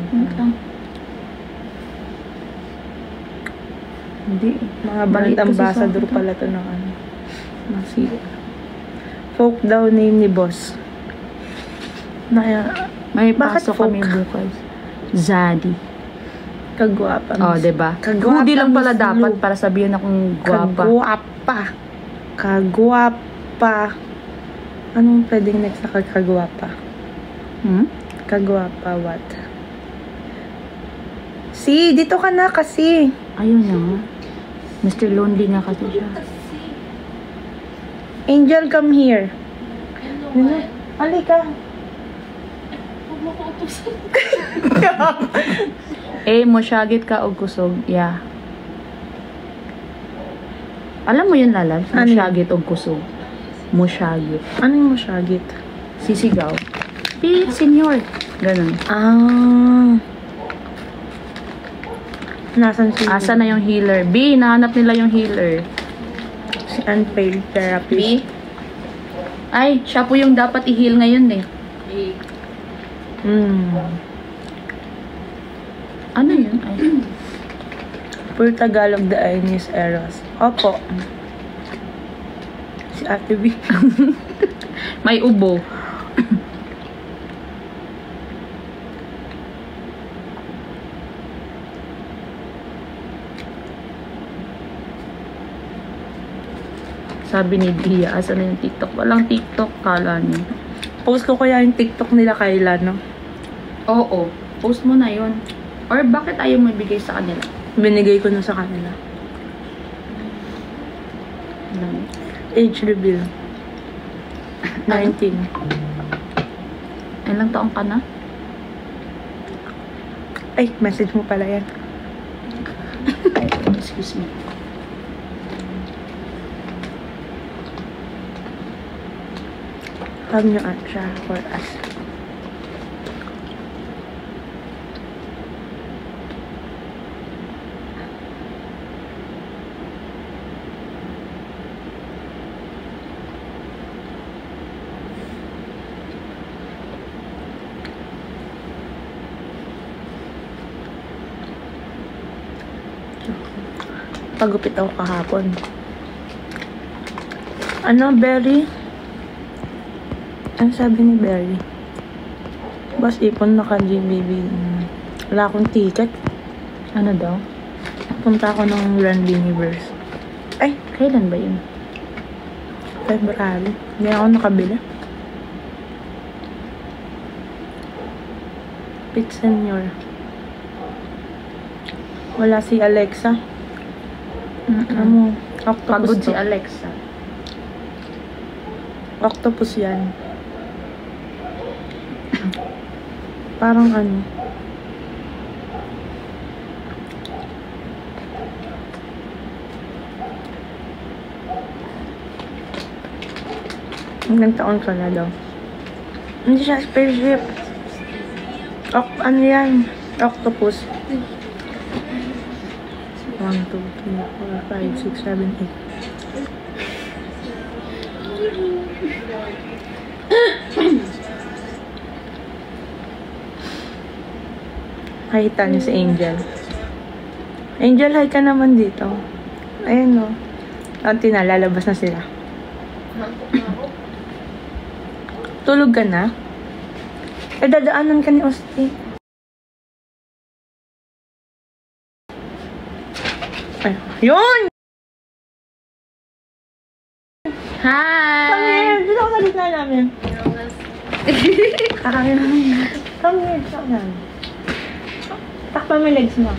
Speaker 2: Hindi.
Speaker 1: Mga
Speaker 2: Maliit
Speaker 1: brand
Speaker 2: kasi
Speaker 1: ambassador
Speaker 2: sa-
Speaker 1: pala to ng Masi. Folk daw name ni boss.
Speaker 2: May
Speaker 1: Bakit
Speaker 2: pasok kami
Speaker 1: folk?
Speaker 2: bukas. Zaddy.
Speaker 1: Kagwapa.
Speaker 2: Oh, diba?
Speaker 1: Kagwapa,
Speaker 2: Hoodie lang pala
Speaker 1: Miss
Speaker 2: dapat
Speaker 1: Lu.
Speaker 2: para sabihin akong gwapa.
Speaker 1: Kagwapa. Kagwapa. Anong pwedeng next na kagwapa? Kagwapa what? Si, dito ka na kasi.
Speaker 2: Ayun na nga. Mr. Lonely nga kasi siya.
Speaker 1: Angel, come here.
Speaker 3: Ano nga?
Speaker 1: Halika.
Speaker 3: Huwag mo ko utusan.
Speaker 2: Eh, mosyagit ka o kusog. Yeah. Alam mo yun, Lalab?
Speaker 1: Ano yun?
Speaker 2: Mosyagit o kusog. Mosyagit.
Speaker 1: Ano yung masyagit?
Speaker 2: Sisigaw. Beep, senyor. Ganun.
Speaker 1: Ah. Nasaan si
Speaker 2: Asa na yung healer? B, nahanap nila yung healer.
Speaker 1: si unpaid therapist?
Speaker 2: B? Ay, siya po yung dapat i-heal ngayon eh. Ano yun? Ay.
Speaker 1: Pure Tagalog the Ines Eros. Opo. Si Ate B.
Speaker 2: May ubo. Sabi ni Dia, asa na yung TikTok? Walang TikTok, kala niyo.
Speaker 1: Post ko kaya yung TikTok nila Kayla, no?
Speaker 2: Oo, post mo na yun. Or bakit ayaw mo ibigay sa kanila?
Speaker 1: Binigay ko na sa kanila.
Speaker 2: Alam mo?
Speaker 1: Age reveal. 19.
Speaker 2: Ilang taong ka na?
Speaker 1: Ay, message mo pala yan.
Speaker 2: Ay, excuse me.
Speaker 1: Have nyo siya for us. Pagupit ako kahapon. Ano, Berry? Ano sabi ni Berry? Boss, ipon na ka, GBB. Wala akong ticket.
Speaker 2: Ano daw?
Speaker 1: Punta ako ng Run Universe. Ay,
Speaker 2: Kailan ba yun?
Speaker 1: February. Hindi ako nakabili. Pit Senior. Wala si Alexa. Ano, octopus
Speaker 2: Pagod
Speaker 1: to.
Speaker 2: si Alexa.
Speaker 1: Octopus yan. Parang ano. Hanggang taon ka na daw. Hindi siya spaceship. Ano yan? Octopus. 1, 2, 3, 4, 5, 6, 7, 8. Nakita niyo si Angel. Angel, hi ka naman dito. Ayun o. Auntie na, lalabas na sila.
Speaker 3: Hantok na ako.
Speaker 1: Tulog ka na? Eh, dadaanan ka ni Austin. Ay, yun!
Speaker 2: Hi!
Speaker 1: Come here! Dito ako sa gitna namin. Kakain namin. Come here, dito ako namin. Takpan mo yung legs mo.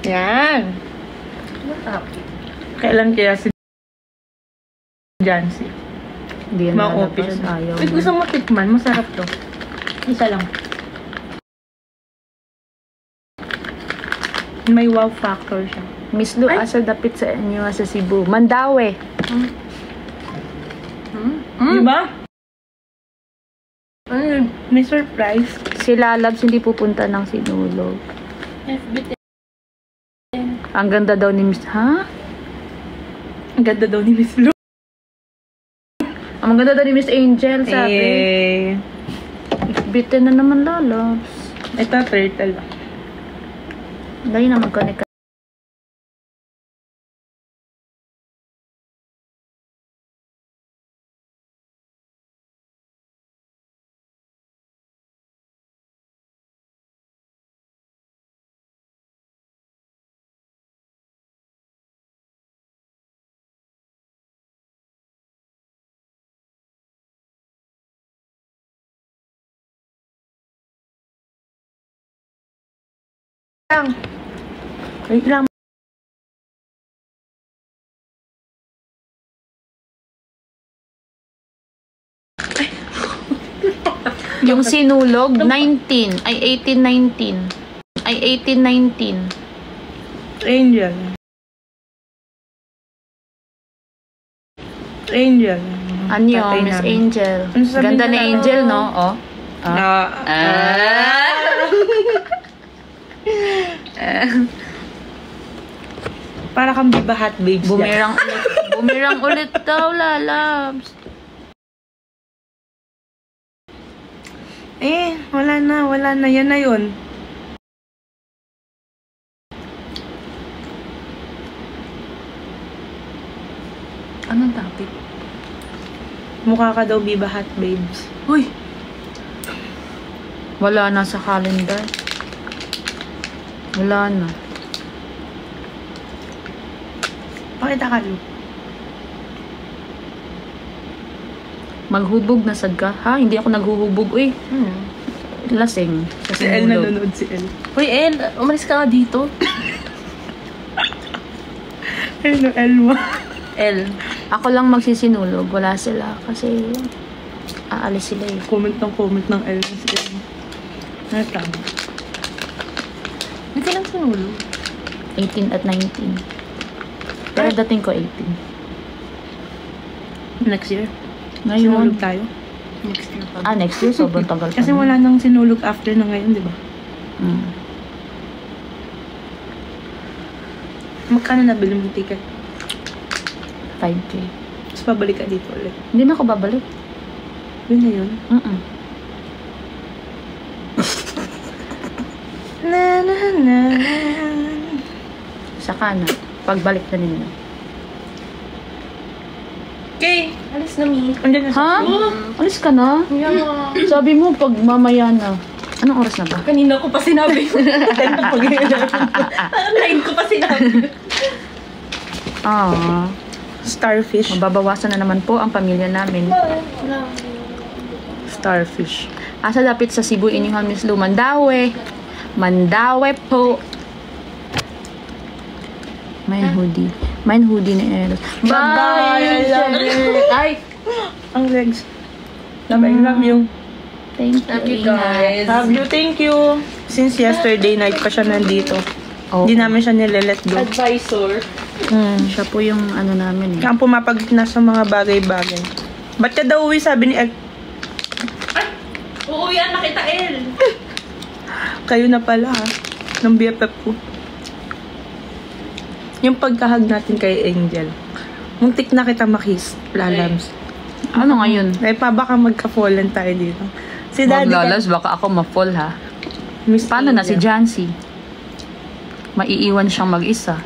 Speaker 1: Yan. Kailan kaya si Jancy?
Speaker 2: Hindi na
Speaker 1: Ma-office.
Speaker 2: ayaw.
Speaker 1: Wait, gusto mo tikman? Masarap to. Isa lang. May wow factor siya.
Speaker 2: Miss Lu, asa dapit sa inyo sa Cebu. Mandawi.
Speaker 1: Diba? Ano yun? May surprise.
Speaker 2: Si Lalabs hindi pupunta ng Sinulog.
Speaker 3: FB10.
Speaker 2: Ang ganda daw ni Miss... Ha?
Speaker 1: Ang ganda daw ni Miss Lu.
Speaker 2: Ang ganda daw ni Miss Angel, sabi.
Speaker 1: Eh,
Speaker 2: Bitin na naman, Lalabs.
Speaker 1: ito, turtle.
Speaker 2: Dahil na mag-connect ka.
Speaker 1: Wait lang.
Speaker 2: Yung Sinulog, 19. Ay, 18-19. Ay, 18-19.
Speaker 1: Angel. Angel.
Speaker 2: Anyo,
Speaker 1: Tatay
Speaker 2: Miss
Speaker 1: namin.
Speaker 2: Angel.
Speaker 1: Ano sasabihin
Speaker 2: Ganda
Speaker 1: mo
Speaker 2: ni
Speaker 1: na,
Speaker 2: Angel,
Speaker 1: ano?
Speaker 2: no? Oh.
Speaker 1: Para kang bibahat, babes.
Speaker 2: Bumirang ulit. Bumirang ulit daw, Lalabs.
Speaker 1: Eh, wala na. Yan na yun.
Speaker 2: Anong topic?
Speaker 1: Mukha ka daw bibahat, babes.
Speaker 2: Uy! Wala na sa calendar. Wala na.
Speaker 1: Pakita ka, Lu.
Speaker 2: Maghubog na sad ka. Ha? Hindi ako naghuhubog. Uy, lasing. Sa
Speaker 1: Si El
Speaker 2: Sinulog.
Speaker 1: nanonood, si El.
Speaker 3: Uy, El, umalis ka nga dito.
Speaker 1: Ano, El mo?
Speaker 2: El. Ako lang magsisinulog. Wala sila. Kasi aalis sila eh.
Speaker 1: Comment ng El si El. Ano tama? Hindi ka lang sinulog.
Speaker 2: 18 at 19. Pero dating ko 18.
Speaker 1: Next year.
Speaker 2: Ngayon.
Speaker 1: Sinulog tayo.
Speaker 3: Next year pa.
Speaker 2: Next year. Sobrang tagal pa.
Speaker 1: Kasi
Speaker 2: na.
Speaker 1: wala nang sinulog after na ngayon, di ba?
Speaker 2: Mm.
Speaker 1: Magkano nabili mong ticket?
Speaker 2: 5K.
Speaker 1: Tapos pabalik ka dito ulit.
Speaker 2: Hindi na ako babalik.
Speaker 1: Yun na yun. Na.
Speaker 2: Saka na. Pagbalik na ninyo.
Speaker 1: Okay.
Speaker 3: Alis na, Mi.
Speaker 1: Andiyan na
Speaker 2: Ha? Alis ka na?
Speaker 3: Yeah.
Speaker 2: Sabi mo, pag mamaya na. Anong oras na ba?
Speaker 3: Kanina ko pa sinabi. Line ko pa sinabi.
Speaker 1: Starfish.
Speaker 2: Mababawasan na naman po ang pamilya namin.
Speaker 1: Starfish.
Speaker 2: Asa dapit sa Cebu inyong Miss Lu? Mandawi. Mandawi po. Main hoodie. Main hoodie ni Eros.
Speaker 1: Bye! I love you.
Speaker 2: Ay!
Speaker 1: Ang legs. Love you.
Speaker 2: Thank you,
Speaker 3: Love you,
Speaker 2: Ingat.
Speaker 3: guys.
Speaker 1: Love you. Thank you. Since yesterday night pa siya nandito.
Speaker 2: Oh,
Speaker 1: Hindi namin siya nile-let go.
Speaker 3: Advisor.
Speaker 2: siya po yung ano namin eh.
Speaker 1: Kaya ang pumapagna sa mga bagay-bagay. Ba't ka daw uwi, sabi ni El?
Speaker 3: Oo, yan. Nakita, El.
Speaker 1: Kayo na pala ha. Ng BFF ko. Yung pagkahag natin kay Angel. Muntik na kita makis, Lalabs.
Speaker 2: Ano ngayon?
Speaker 1: Ay pa, baka magka-fallen tayo dito. Si Daddy
Speaker 2: Maglalas, baka ako ma-fall ha.
Speaker 1: Miss
Speaker 2: Paano na si
Speaker 1: Angel.
Speaker 2: Jancy? Maiiwan siyang mag-isa.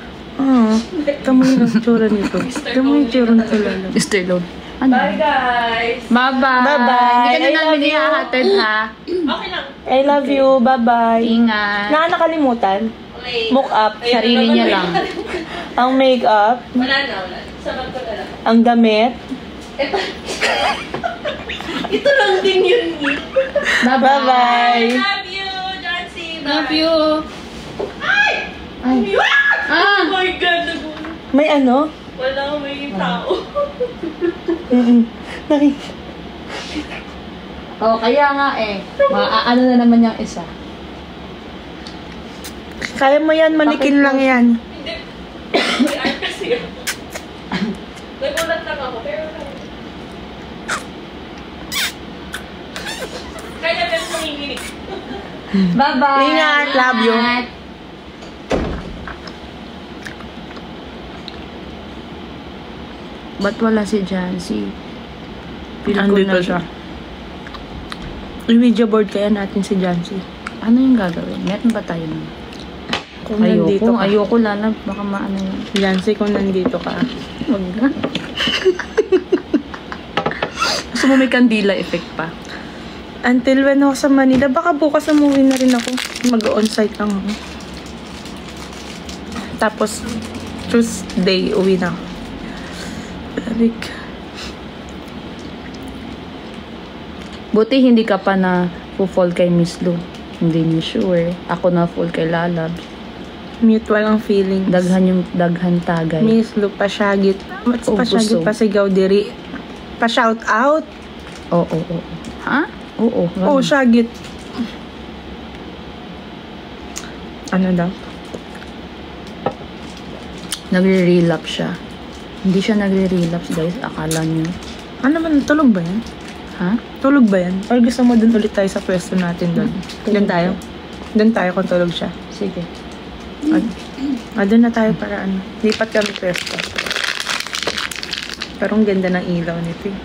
Speaker 1: Tamo yung tsura nito. Tamo yung tsura nito, Lalabs.
Speaker 2: Mr. Lord. Ano?
Speaker 3: Bye, guys.
Speaker 2: Bye-bye.
Speaker 1: Bye-bye.
Speaker 2: Hindi ka na
Speaker 1: I
Speaker 2: namin
Speaker 1: love you.
Speaker 2: ihahatid, ha?
Speaker 3: Okay lang.
Speaker 1: I love you. Bye-bye.
Speaker 2: Ingat.
Speaker 1: Nakalimutan?
Speaker 3: Okay.
Speaker 1: Book up.
Speaker 2: Sarili niya lang.
Speaker 1: Ang makeup.
Speaker 3: Wala na. Sabat ko na lang.
Speaker 1: Ang damit.
Speaker 3: Ito. Ito lang din yun.
Speaker 1: Bye-bye.
Speaker 3: Love you, Jancy.
Speaker 2: Love you.
Speaker 3: Ay!
Speaker 2: Ay.
Speaker 3: Oh my God.
Speaker 1: May ano?
Speaker 3: Wala may tao.
Speaker 2: Oh, kaya nga eh. Ano na naman yung isa.
Speaker 1: Kaya mo yan, manikin lang yan.
Speaker 3: Hindi. May art kasi. Nagulat lang ako. Pero kaya best manginginig.
Speaker 2: Bye-bye.
Speaker 1: Ingat. Love you.
Speaker 2: Ba't wala si Jancy?
Speaker 1: Andito siya. I-video board kaya natin si Jancy.
Speaker 2: Ano yung gagawin? Meron ba tayo nun?
Speaker 1: Kung nandito ka.
Speaker 2: Ayoko lala. Baka maano yun.
Speaker 1: Jancy, kung nandito ka.
Speaker 2: Wag na. Gusto mo may kandila effect pa?
Speaker 1: Until when ako sa Manila, baka bukas umuwi na rin ako. Mag-on-site lang ako. Tapos, Tuesday, uwi na ako. Labig.
Speaker 2: Buti hindi ka pa na fall kay Miss Lu. Hindi niya sure. Ako na fall kay Lalab.
Speaker 1: Mutual ang feelings.
Speaker 2: Daghan tagay.
Speaker 1: Miss Lu, pasyagit. What's
Speaker 2: Oh,
Speaker 1: pasyagit?
Speaker 2: gusto.
Speaker 1: Pasigaw diri. Pa-shout out.
Speaker 2: Oo. Ha? Oo.
Speaker 1: Oh, syagit. Ano daw?
Speaker 2: Nagre-relapse siya. Hindi siya nagre-relapse, guys. Akala niyo.
Speaker 1: Ano man, tulog ba yan?
Speaker 2: Ha?
Speaker 1: Tulog ba yan? Or gusto mo dun ulit tayo sa pwesto natin doon? Doon tayo? Doon tayo kung tulog siya.
Speaker 2: Sige.
Speaker 1: Doon na tayo para ano. Lipat kami pwesto. Pero ang ganda ng ilaw nito eh.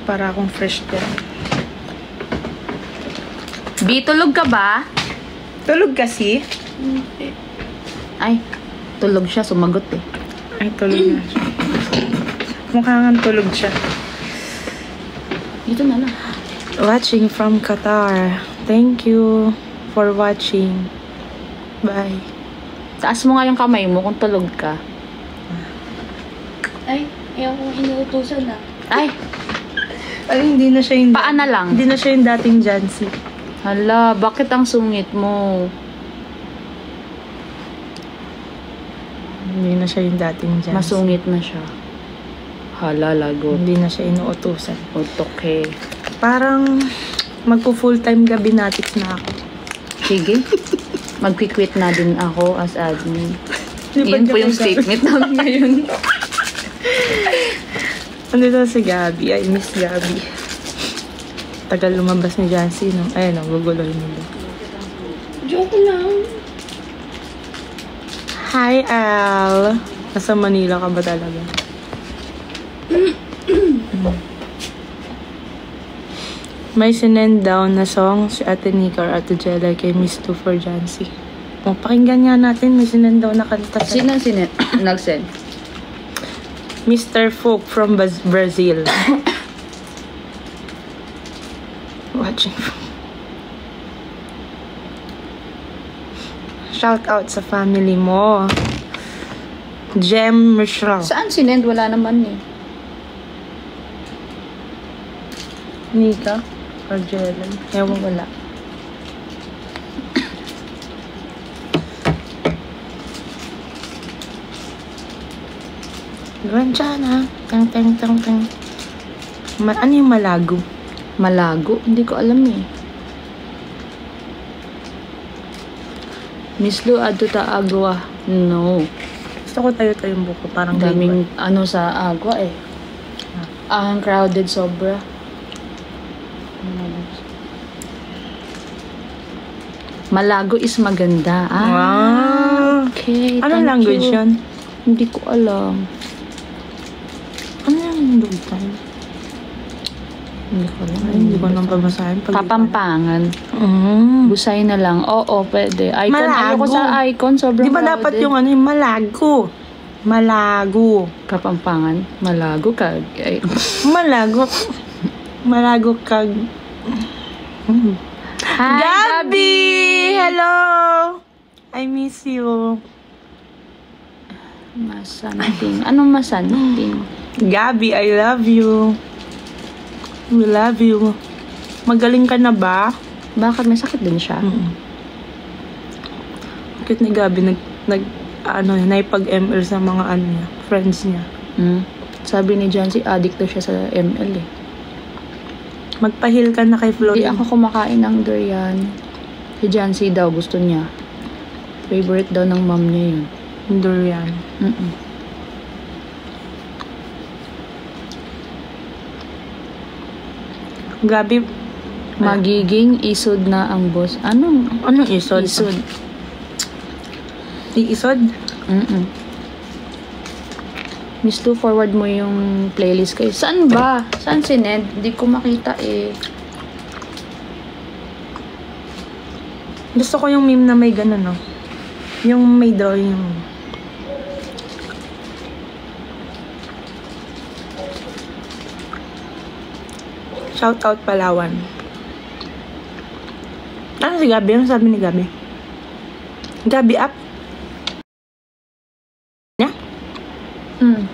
Speaker 1: Para akong fresh ko.
Speaker 2: B, tulog ka ba?
Speaker 1: Tulog kasi?
Speaker 2: Ay, tulog siya. Sumagot eh.
Speaker 1: Ay, tulog na siya. Mukha nga tulog siya.
Speaker 2: Dito na lang.
Speaker 1: Watching from Qatar. Thank you for watching. Bye.
Speaker 2: Taas mo nga yung kamay mo kung tulog ka.
Speaker 3: Ay, ayaw kong inuutusan na.
Speaker 2: Ay,
Speaker 1: Ay, hindi na siya yung...
Speaker 2: paan na lang.
Speaker 1: Hindi na siya yung dating Jancy.
Speaker 2: Hala, bakit ang sungit mo?
Speaker 1: Hindi na siya yung dating Jancy.
Speaker 2: Masungit na siya. Hala, lagot.
Speaker 1: Hindi na siya inuutusan.
Speaker 2: Utok eh.
Speaker 1: Parang magpo-full-time gabi natin na ako.
Speaker 2: Sige. Mag-quit na din ako as admin.
Speaker 1: Hindi
Speaker 2: Yun
Speaker 1: pa
Speaker 2: po yung
Speaker 1: gabi.
Speaker 2: statement namin ngayon.
Speaker 1: Andito si Gabi. I miss Gabi. Tagal lumabas ni Jancy, no? Ayun, guguloy nila.
Speaker 3: Joke lang.
Speaker 1: Hi, Al. Nasa Manila ka ba talaga? May sinend down na song si Ate Nika or Ate Jella kay Miss 2 for Jancy. O, pakinggan nga natin. May sinend down na kanta sa
Speaker 2: Sino nag-send?
Speaker 1: Mr. Folk from Brazil. Watching. Shout out sa family mo. Jem Michelle.
Speaker 2: Saan sinend? Wala naman eh.
Speaker 1: Nika or Jelen. Ewan, wala. Granchana. Tang, tang, tang, tang. Ano yung malago?
Speaker 2: Malago? Hindi ko alam eh. Miss Lu, adto ta agwa. No.
Speaker 1: Gusto ko tayo-tayong buko. Parang
Speaker 2: Daming ano sa agwa eh. Ang crowded sobra. Malago is maganda.
Speaker 1: Wow.
Speaker 2: Okay.
Speaker 1: Anong
Speaker 2: thank
Speaker 1: language
Speaker 2: you.
Speaker 1: yun?
Speaker 2: Hindi ko alam.
Speaker 1: Ano yung dog time?
Speaker 2: Hindi ko alam.
Speaker 1: Ay, hindi ko nang pabasahin.
Speaker 2: Kapampangan.
Speaker 1: Mm.
Speaker 2: Busay na lang. Oo, pwede. Icon.
Speaker 1: Malago.
Speaker 2: Ayoko sa icon. Sobrang
Speaker 1: Di ba
Speaker 2: crowded.
Speaker 1: dapat yung ano yung malago? Malago.
Speaker 2: Kapampangan. Malago ka. Ay.
Speaker 1: Malago. Malago kag...
Speaker 2: Hi,
Speaker 1: Gabi! Hello! I miss you.
Speaker 2: Masanting. Anong masanting?
Speaker 1: Gabi, I love you. We love you. Magaling ka na ba?
Speaker 2: Bakit? May sakit din siya?
Speaker 1: Bakit ni Gabi naipag-ML sa mga niya, friends niya.
Speaker 2: Sabi ni Jancy, addict daw siya sa ML eh.
Speaker 1: Magpahil ka na kay
Speaker 2: Hindi
Speaker 1: Florin.
Speaker 2: ako kumakain ng durian. Si Jancy daw, gusto niya. Favorite daw ng mom niya yun.
Speaker 1: Durian. Gabi,
Speaker 2: Magiging isod na ang boss. Anong
Speaker 1: isod?
Speaker 2: isod?
Speaker 1: Iisod?
Speaker 2: Miss Lou, forward mo yung playlist kayo. Saan ba? Saan si Ned? Hindi ko makita eh.
Speaker 1: Gusto ko yung meme na may gano'n, no? Yung may drawing yung... Shout out Palawan. Ano si Gabi? Ano sabi ni Gabi? Gabi up? Niya?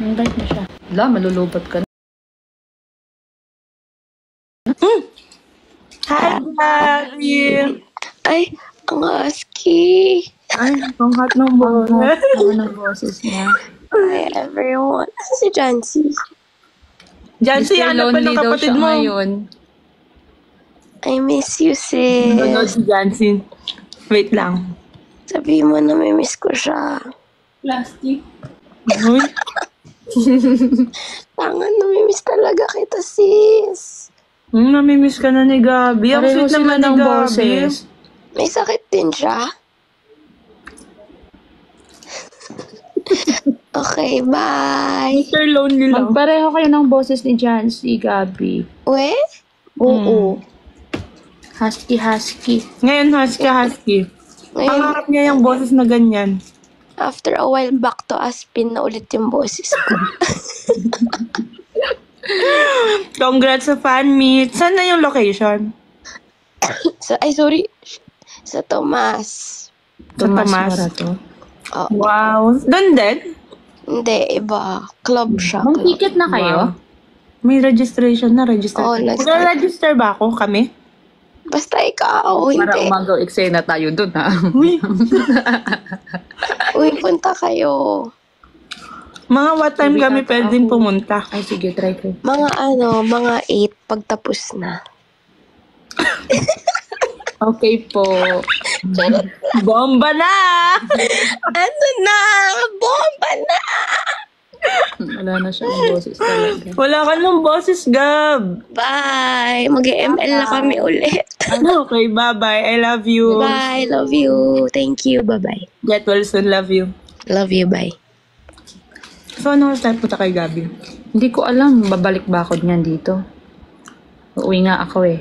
Speaker 2: Invite mo siya. Wala, malulubot ka na.
Speaker 1: Hi, Gabi!
Speaker 5: Ay, ang husky.
Speaker 1: Ay, ang hot ng boses.
Speaker 2: Ano ng boses niya?
Speaker 5: Hi, everyone. Asa si Jancy?
Speaker 1: Jancy,
Speaker 2: Mr.
Speaker 1: ano pa
Speaker 2: Lonely
Speaker 1: ng
Speaker 2: daw
Speaker 1: kapatid
Speaker 2: siya
Speaker 1: mo?
Speaker 2: ngayon.
Speaker 5: I miss you, sis.
Speaker 1: Nanonood si Jancy. Wait lang.
Speaker 5: Sabi mo na may miss ko siya.
Speaker 3: Plastic.
Speaker 1: Uy,
Speaker 5: Tangan, namimiss talaga kita, sis.
Speaker 1: namimiss ka na ni Gabi. Ang
Speaker 2: Pareho
Speaker 1: sweet
Speaker 2: sila
Speaker 1: naman ni
Speaker 2: ng
Speaker 1: Gabi.
Speaker 2: boses.
Speaker 5: May sakit din siya. Okay, bye.
Speaker 1: Mr. Lonely lang.
Speaker 2: Magpareho kayo ng boses ni Jancy, Gabi.
Speaker 5: We?
Speaker 2: Oo. Husky.
Speaker 1: Ngayon, husky.
Speaker 5: Ngayon,
Speaker 1: Pangarap niya yung boses na ganyan.
Speaker 5: after a while, back to Aspin na ulit yung boses ko.
Speaker 1: Congrats sa fan meet. Saan na yung location?
Speaker 5: Sorry. Sa Tomas.
Speaker 2: Tomas
Speaker 1: Tomas.
Speaker 2: Morato.
Speaker 5: Oh,
Speaker 1: Wow. Doon din?
Speaker 5: hindi, iba. Club siya.
Speaker 2: May
Speaker 5: Club.
Speaker 2: ticket na kayo?
Speaker 1: Wow. May registration na. Register.
Speaker 5: Oo,
Speaker 1: Mag-register ba ako? Kami?
Speaker 5: Basta ikaw,
Speaker 2: Para
Speaker 5: hindi.
Speaker 2: umagaw eksena tayo dun, ha?
Speaker 1: Uy.
Speaker 5: Uy, punta kayo.
Speaker 1: Mga what time
Speaker 2: Sabi
Speaker 1: kami
Speaker 2: ata
Speaker 1: pwedeng
Speaker 2: ako.
Speaker 1: pumunta?
Speaker 2: Ay, sige, try ko.
Speaker 5: Mga 8 pagtapos na.
Speaker 2: Okay po.
Speaker 1: Bomba na!
Speaker 5: Ano na? Bomba na!
Speaker 2: Wala na siyang boses talaga.
Speaker 1: Wala ka ng boses, Gab.
Speaker 5: Bye! Mag-ML na kami ulit.
Speaker 1: Okay, bye-bye. I love you.
Speaker 5: Bye! Love you. Thank you. Bye-bye.
Speaker 1: Get well soon. Love you.
Speaker 5: Love you. Bye.
Speaker 1: So, ano oras tayo punta kay Gabi?
Speaker 2: Hindi ko alam, babalik ba ako niyan dito? Uuwi nga ako eh.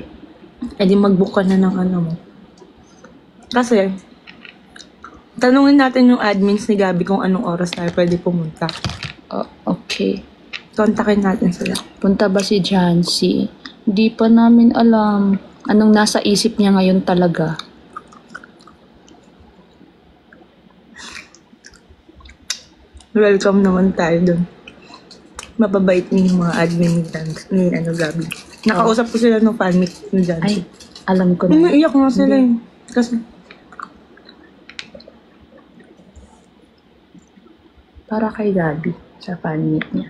Speaker 1: Eh, di mag-book ka na ng ano mo. Kasi, tanungin natin yung admins ni Gabi kung anong oras tayo pwede pumunta.
Speaker 2: Oh, okay.
Speaker 1: Kontakin natin sila.
Speaker 2: Punta ba si Jancy? Hindi pa namin alam anong nasa isip niya ngayon talaga.
Speaker 1: Welcome naman tayo dun. Mababait ni yung mga admin ni Gabi. Nakausap ko sila ng fan meet ni Jancy.
Speaker 2: Ay, alam ko na.
Speaker 1: Umiiyak nga sila eh. Kasi,
Speaker 2: Para kay Gabi sa fan meet niya.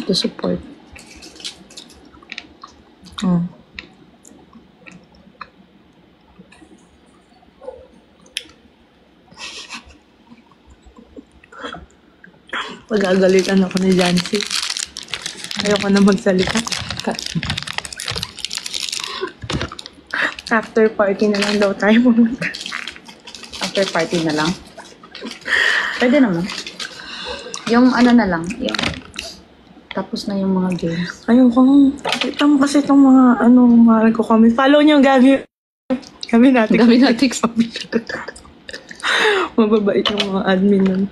Speaker 2: To support.
Speaker 1: Pagagalitan ako ni Jancy. Ayoko na magsalita. After party na lang daw tayo pumunta.
Speaker 2: After party na lang. Pwede naman. Yung ano na lang, yung tapos na yung mga games.
Speaker 1: Ayoko. Kita mo kasi itong mga mahal ko kami. Follow niyo Gabi. Kami natin.
Speaker 2: Gabi natin.
Speaker 1: Mababait yung mga admin nun.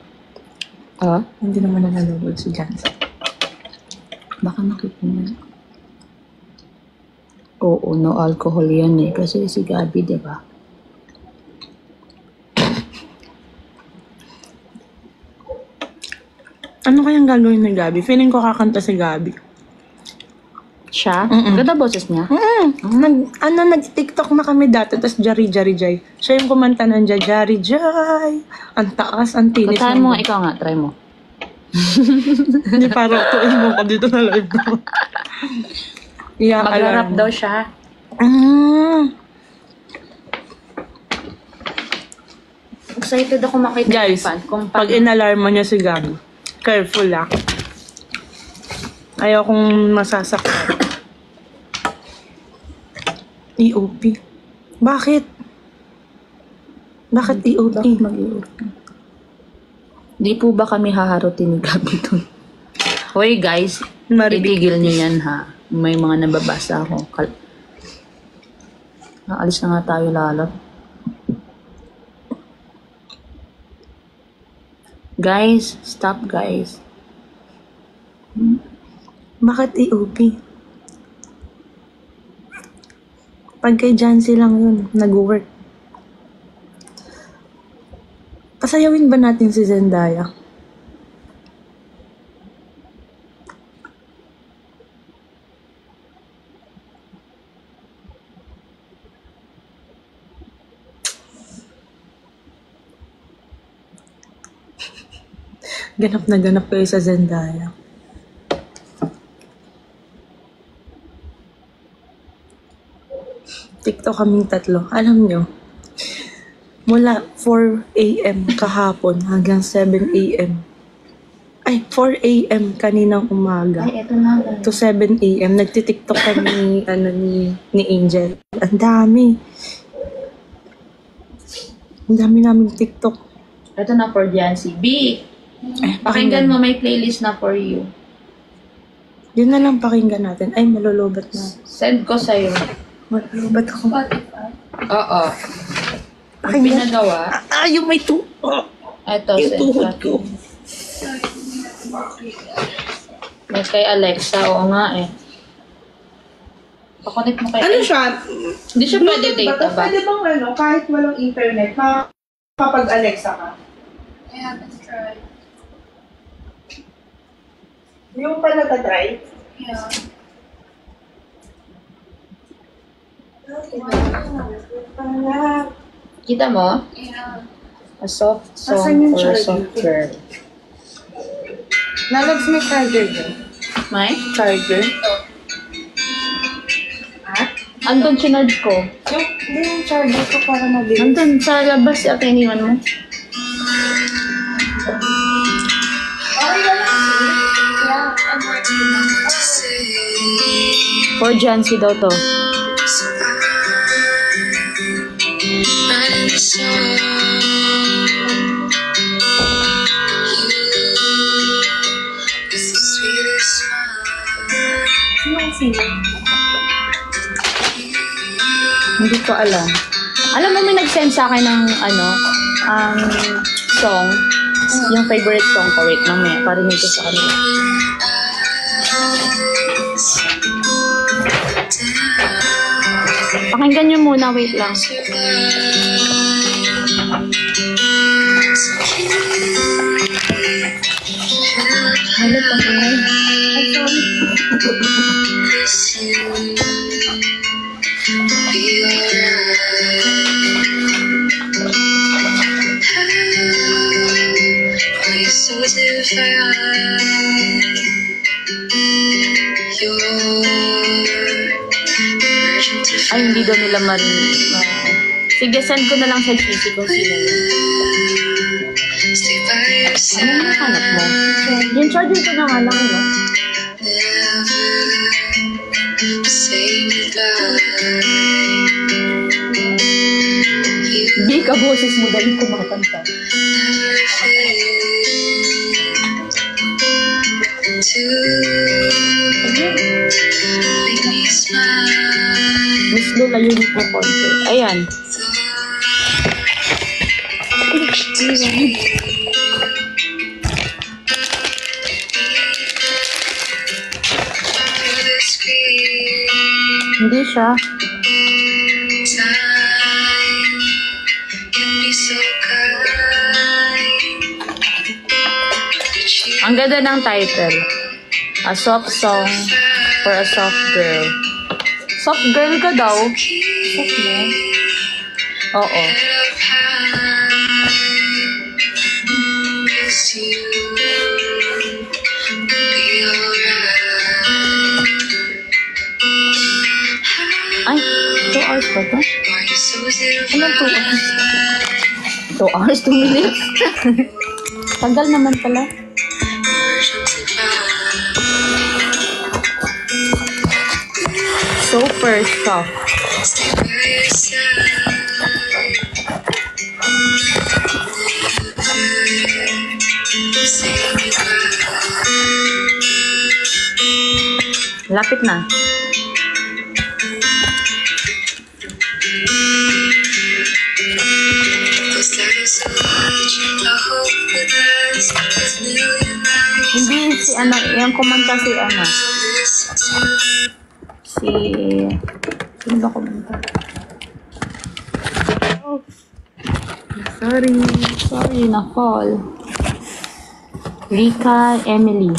Speaker 2: Ah?
Speaker 1: Hindi naman nalulog si Jancy.
Speaker 2: Baka nakita niya. Oo, no alcohol yan eh. Kasi si Gabi, di ba?
Speaker 1: Ano kayang gagawin ni Gabi? Feeling ko kakanta si Gabi.
Speaker 2: Siya?
Speaker 1: Mm-mm.
Speaker 2: Ganda boses niya?
Speaker 1: Nag-TikTok na kami dati, tapos Jari Jari Jay. Siya yung kumanta ng Jari Jay. Ang taas, ang tinis.
Speaker 2: Kantahan mo nga, ikaw nga, try mo.
Speaker 1: Hindi parang tuin mo ko dito na live mo. Yeah,
Speaker 2: Magra-rap daw siya. Excited ako makita
Speaker 1: Guys,
Speaker 2: yung fan. Kung
Speaker 1: pag inalarma niya si Gabi, careful ah. Ayaw kong masasaktan. EOP. Bakit? Bakit EOP?
Speaker 2: Bakit mag-iop? Di po ba kami haharutin ni Gabi doon? Hoy guys, itigil nyo yan ha. May mga nababasa ako. Naalis na nga tayo lalo. Guys, stop guys.
Speaker 1: Bakit EOP? Pag kay Jancy lang yun, nag-work. Pasayawin ba natin si Zendaya? Ganap na ganap kayo sa Zendaya. TikTok kaming tatlo. Alam nyo, mula 4 a.m. kahapon hanggang 7 a.m. Ay, 4 a.m. kaninang umaga.
Speaker 2: Ay, eto na.
Speaker 1: To 7 a.m. Nagtitiktok kami ni Angel. Ang dami. Ang dami naming TikTok.
Speaker 2: Eto na for Jancy. B! Pakinggan mo, may playlist na for you.
Speaker 1: Yun na lang pakinggan natin. Ay, malulubat na.
Speaker 2: Send ko sa'yo.
Speaker 1: Malulubat ako.
Speaker 2: Oo. Ang
Speaker 1: Pakinggan.
Speaker 2: pinagawa,
Speaker 1: Yung may
Speaker 2: eto,
Speaker 1: yung
Speaker 2: send
Speaker 1: tuhod
Speaker 2: ko.
Speaker 1: ko.
Speaker 2: May kay Alexa, oo nga eh. Pakonect mo kay Alexa.
Speaker 1: siya?
Speaker 2: Hindi siya pwede data ba?
Speaker 1: Pwede bang kahit walang internet, kapag Alexa ka?
Speaker 3: I haven't tried.
Speaker 1: Yung pa natatry?
Speaker 3: Yeah.
Speaker 2: Kita mo?
Speaker 3: Yeah.
Speaker 2: A soft
Speaker 1: Asan
Speaker 2: song
Speaker 1: yung
Speaker 2: or a
Speaker 1: charger?
Speaker 2: soft girl.
Speaker 1: Nalags may charger dyan.
Speaker 2: May?
Speaker 1: Charger?
Speaker 2: Andun chinarge ko.
Speaker 1: Hindi yung charger ko para nabili.
Speaker 2: Andun sa labas, ate, iniwan mo. For Jancy daw to.
Speaker 1: Sino?
Speaker 2: Hindi ko alam. Alam mo, may nag-send sa akin ng song. Yung favorite song ko. Wait, mamaya. Parinig ko sa kanila. Pakinggan nyo muna. Wait lang. Ano pa ko? Ay, sorry. Ay, hindi daw nila marinig. Sige, send ko na lang sa GC kung sino yun. Ano yung hanap mo? Yung charger ko na nga lang, no? Di ka boses mo dahil kumakanta. Mas lulayo niyo po konti. Ayan. Hindi siya. Ang ganda ng title. A soft song for a soft girl. Soft girl ka daw? Soft girl? Oo. Ay, 2 hours ba to? Anong 2 hours? 2 hours, 2 minutes? Tagal naman pala. Super soft. Lapit na. Hindi si ano, yung kumanta si ano. Sino ba kumanta? Oh. Sorry na fall. Rika Emily.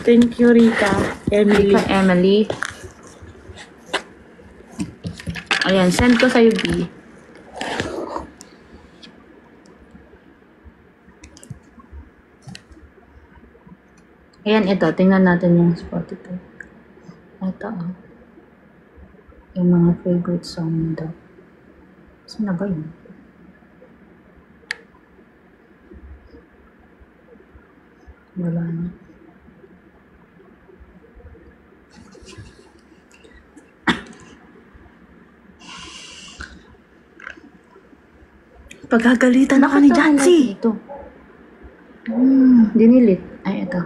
Speaker 1: Thank you, Rika. Emily.
Speaker 2: Rika Emily. Ayan, send ko sa'yo, B. Ayan, ito. Tingnan natin yung Spotify. Ito, oh. Yung mga favorite song mo daw. Saan na ba yun? Wala na.
Speaker 1: Pagagalitan ako ni Jancy.
Speaker 2: Ito. Dinilit. Ay, ito.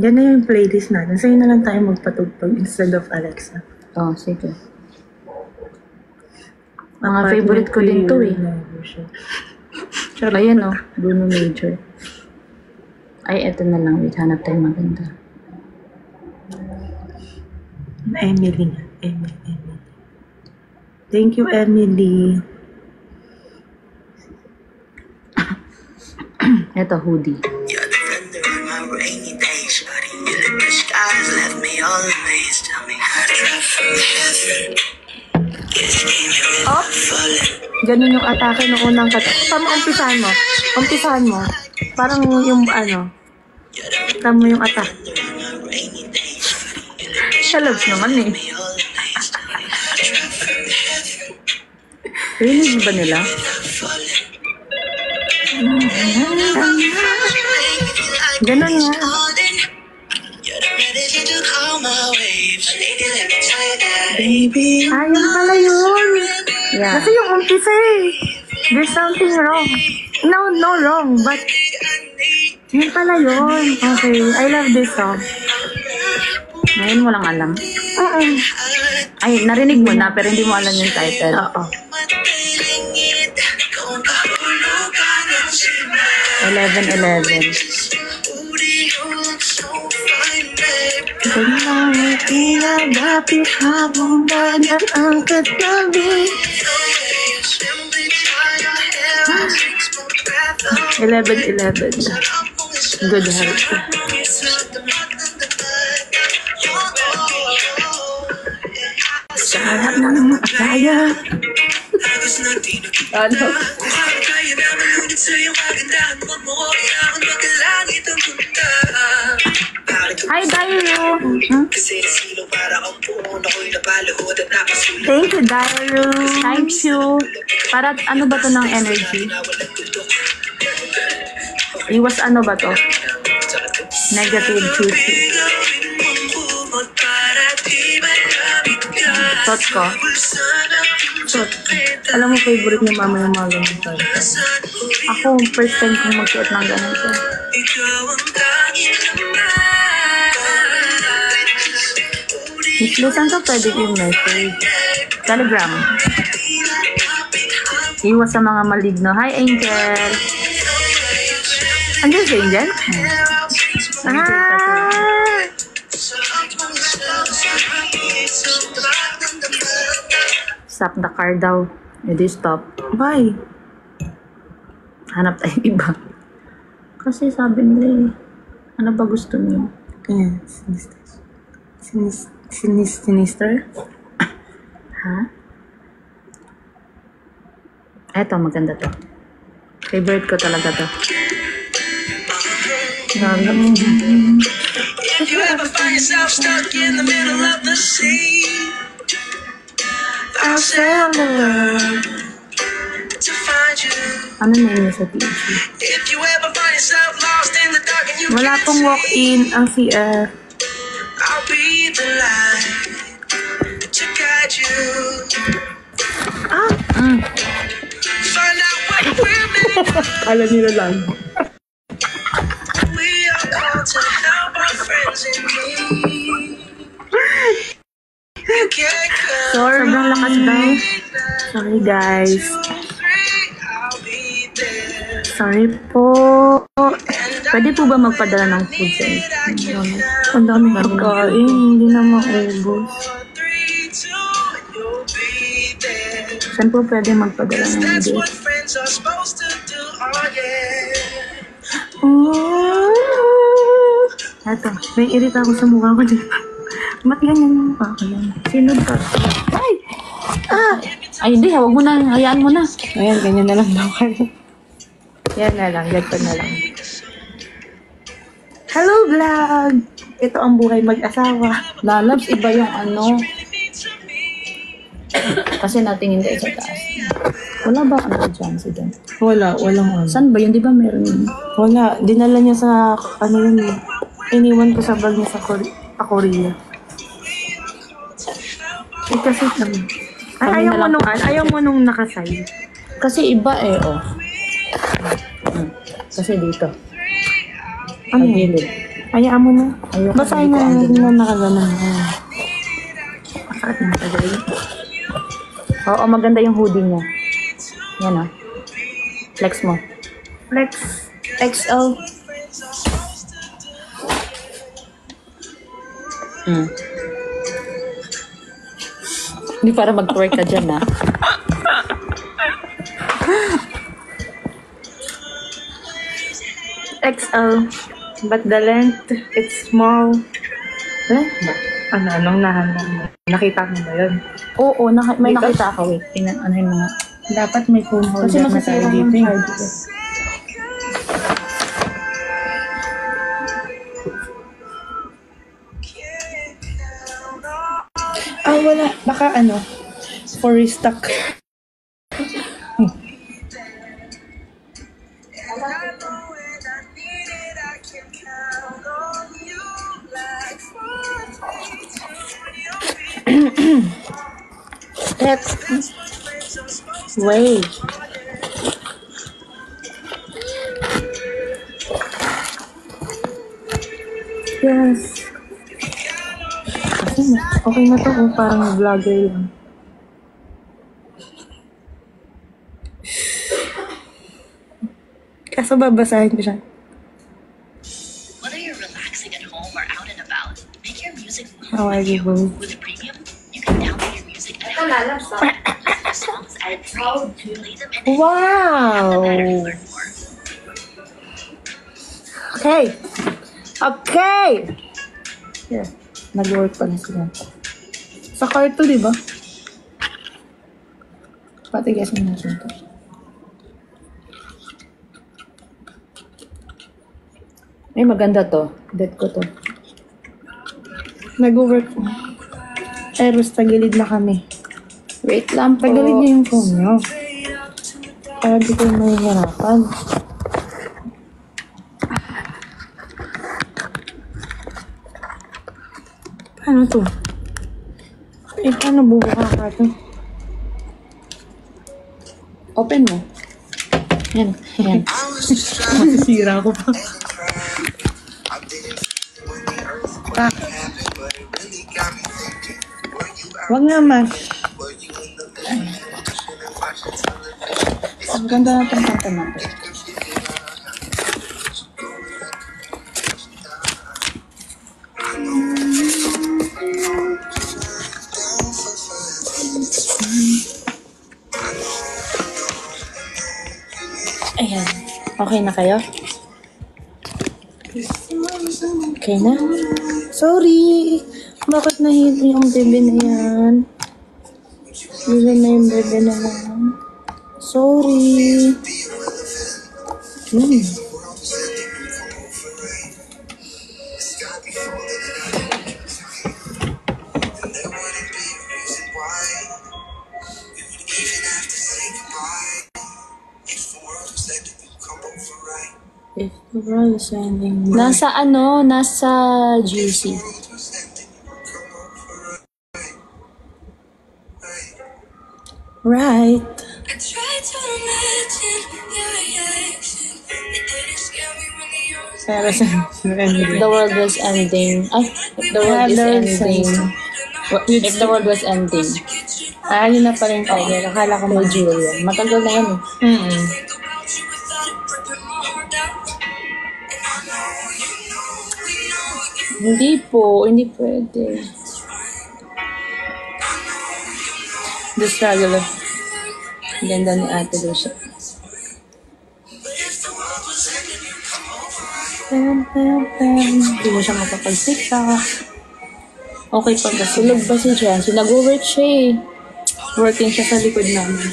Speaker 1: Yan na yung playlist natin. Sa'yo na lang tayo magpatugtog instead of Alexa.
Speaker 2: Oh, sige. Mga favorite ko din to eh. Ayan oh, Bruno Major. Ay, eto na lang. Wait, hanap tayo maganda.
Speaker 1: Emily na. Emily. Thank you, Emily.
Speaker 2: Eto, hoodie.
Speaker 6: You're the thunder in my rainy days, buddy. You lit the skies, left me all amazed. Tell me how to drive from heaven. Yes, came here with
Speaker 1: Oh, ganun yung atake ng unang kata. Tama, umpisahan mo. Umpisahan mo. Parang yung ano. Tama yung atake.
Speaker 2: Shalabs naman eh. Rinig ba nila?
Speaker 1: Ganun nga. Ayun pala yun.
Speaker 2: Yeah.
Speaker 1: Kasi yung umpisa eh. There's something wrong. No wrong. But, yun pala yun. Okay. I love this song.
Speaker 2: Ngayon mo lang alam.
Speaker 1: Oo.
Speaker 2: Ay, narinig mo na pero hindi mo alam yung title.
Speaker 1: Oo.
Speaker 2: 11-11.
Speaker 1: Bakit inagapit habang banan ang katabi? 11-11. Good health. Sa harap ng kaya.
Speaker 2: Ano? Hi, Dairo!
Speaker 1: Thank you, Dairo.
Speaker 2: Thank you. Para ano ba to ng energy? Iwas ano ba to? Negative juicy. Thought ko.
Speaker 1: So, alam mo, favorite ni mama yung mga ganun tayo.
Speaker 2: Ako, first time kong magsuot ng ganito. Miss Liz, saan ka pwede yung message? Telegram. Iwas sa mga maligno. Hi, Angel.
Speaker 1: Andyan si Angel? Ah!
Speaker 2: Stop the car daw. Edi stop.
Speaker 1: Bye.
Speaker 2: Hanap tayo iba. Kasi sabi nila eh, ano ba gusto niyo?
Speaker 1: Ayan. Sinister?
Speaker 2: Ha? Eto, maganda to. Favorite ko talaga to.
Speaker 6: If you ever find yourself stuck in the middle of the sea, I'll sail the world to find you.
Speaker 2: Ano na yun sa TV?
Speaker 6: If you ever find yourself lost in the dark and you
Speaker 1: Wala
Speaker 6: can't
Speaker 1: pong
Speaker 6: see,
Speaker 1: walk-in ang CR.
Speaker 6: I'll be the light to guide you. Find out what we're made of.
Speaker 1: Alam nila lang.
Speaker 6: We are called to help our friends in need. You can't come.
Speaker 1: Sobrang lakas daw. Sorry guys.
Speaker 6: I'll be there.
Speaker 1: Sorry po.
Speaker 2: Pwede po ba magpadala ng food sa inyo?
Speaker 1: Ang daming pagkain. Hindi na maubos.
Speaker 6: 3, 2, you'll be there.
Speaker 2: Saan po pwede magpadala ng
Speaker 6: That's
Speaker 2: hindi?
Speaker 6: what friends are supposed to do. Oh yeah.
Speaker 1: Eto, may irita ako sa mukha ko dito. Ba't ganyan yung mukha ko yan? Sino ba? Ay!
Speaker 2: Ay hindi, huwag mo na, hayaan mo na.
Speaker 1: Ayan, ganyan na lang daw kayo. Yan na lang, ganito na lang. Hello vlog! Ito ang buhay mag-asawa.
Speaker 2: Lalabs, iba yung ano. Kasi natingin tayo sa taas. Wala ba ano dyan si Dan?
Speaker 1: Walang ano.
Speaker 2: Saan ba yun? Di ba meron yun?
Speaker 1: Wala, dinala niya sa, ano yun eh. Iniwan ko sa bag niya sa Korea. Eh, kasi lang. Ay, ayaw mo nung nakasay.
Speaker 2: Kasi iba eh, oh. Kasi dito.
Speaker 1: Ano
Speaker 2: Ang
Speaker 1: yun?
Speaker 2: gilid.
Speaker 1: Hayaan mo na.
Speaker 2: Ayoko
Speaker 1: Basahin
Speaker 2: dito,
Speaker 1: na
Speaker 2: ang gilid.
Speaker 1: na nakaganan. Masakit na tagay.
Speaker 2: Oo, maganda yung hoodie niya. Yan ah. Flex mo.
Speaker 1: Flex XL.
Speaker 2: Hindi para mag-twerk ka dyan ah.
Speaker 1: XL. But the length, it's small.
Speaker 2: Length ba?
Speaker 1: Anong nahanap mo? Nakita mo ba yun?
Speaker 2: Oo, may
Speaker 1: Dito?
Speaker 2: nakita ako. Wait, anahin mo nga.
Speaker 1: Dapat may phone holder
Speaker 2: Kasi
Speaker 1: na tayo
Speaker 2: masasira
Speaker 1: dito.
Speaker 2: yung
Speaker 1: eh.
Speaker 2: hardware.
Speaker 1: Ah, wala. Baka ano, for restock. Let's wait. Yes. Kasi okay na to kung parang vlogger lang. Kaso babasahin ko siya.
Speaker 7: Whether you're relaxing at home or out and about, make your music move
Speaker 1: How are
Speaker 7: with
Speaker 1: you,
Speaker 7: you.
Speaker 1: boo?
Speaker 7: With Premium, you can download your music at home. Listen to songs ad-free, play them and
Speaker 1: Wow!
Speaker 7: learn more.
Speaker 1: Okay. Okay! Yeah. Nag-work pa na sila. Sa car to, di ba? Patigasin natin to.
Speaker 2: Ay, maganda to. Bet ko to.
Speaker 1: Nag-work. Eros, tagilid na kami.
Speaker 2: Wait lang po.
Speaker 1: Tagilid niyo yung phone niyo. Para di kayo mahihirapan. Paano to? Eh, paano bubuka ka to?
Speaker 2: Open mo. Yan. Yan.
Speaker 1: Masisira ko pa. Ah. Wag nga, mas.
Speaker 2: Ang ganda na itong kanta natin. Okay na kayo? Okay na?
Speaker 1: Sorry. Bakit nahilo yung bebe na yan? Hilo na yung bebe na yan. Sorry. If the world is ending.
Speaker 2: Nasa nasa juicy.
Speaker 1: Right.
Speaker 6: I tried to imagine your reaction. It didn't scare me when the yours.
Speaker 1: Pero sa
Speaker 2: The world was ending. Ay, if the world is ending. If the world was ending.
Speaker 1: Ayun na pa rin tayo. Akala ko
Speaker 2: Kay Julia. Matagal na yan eh.
Speaker 1: Mm-mm.
Speaker 6: Think about you without it ripping my heart out. And I know you know.
Speaker 2: Hindi po. Hindi pwede.
Speaker 1: The struggle of
Speaker 2: Ganda ni Ate Lucia.
Speaker 1: Hindi mo siya mapapag-tiktok. Okay pa ba sila?
Speaker 2: Tulog ba si Jancy? Nag-work siya eh.
Speaker 1: Working siya sa likod namin.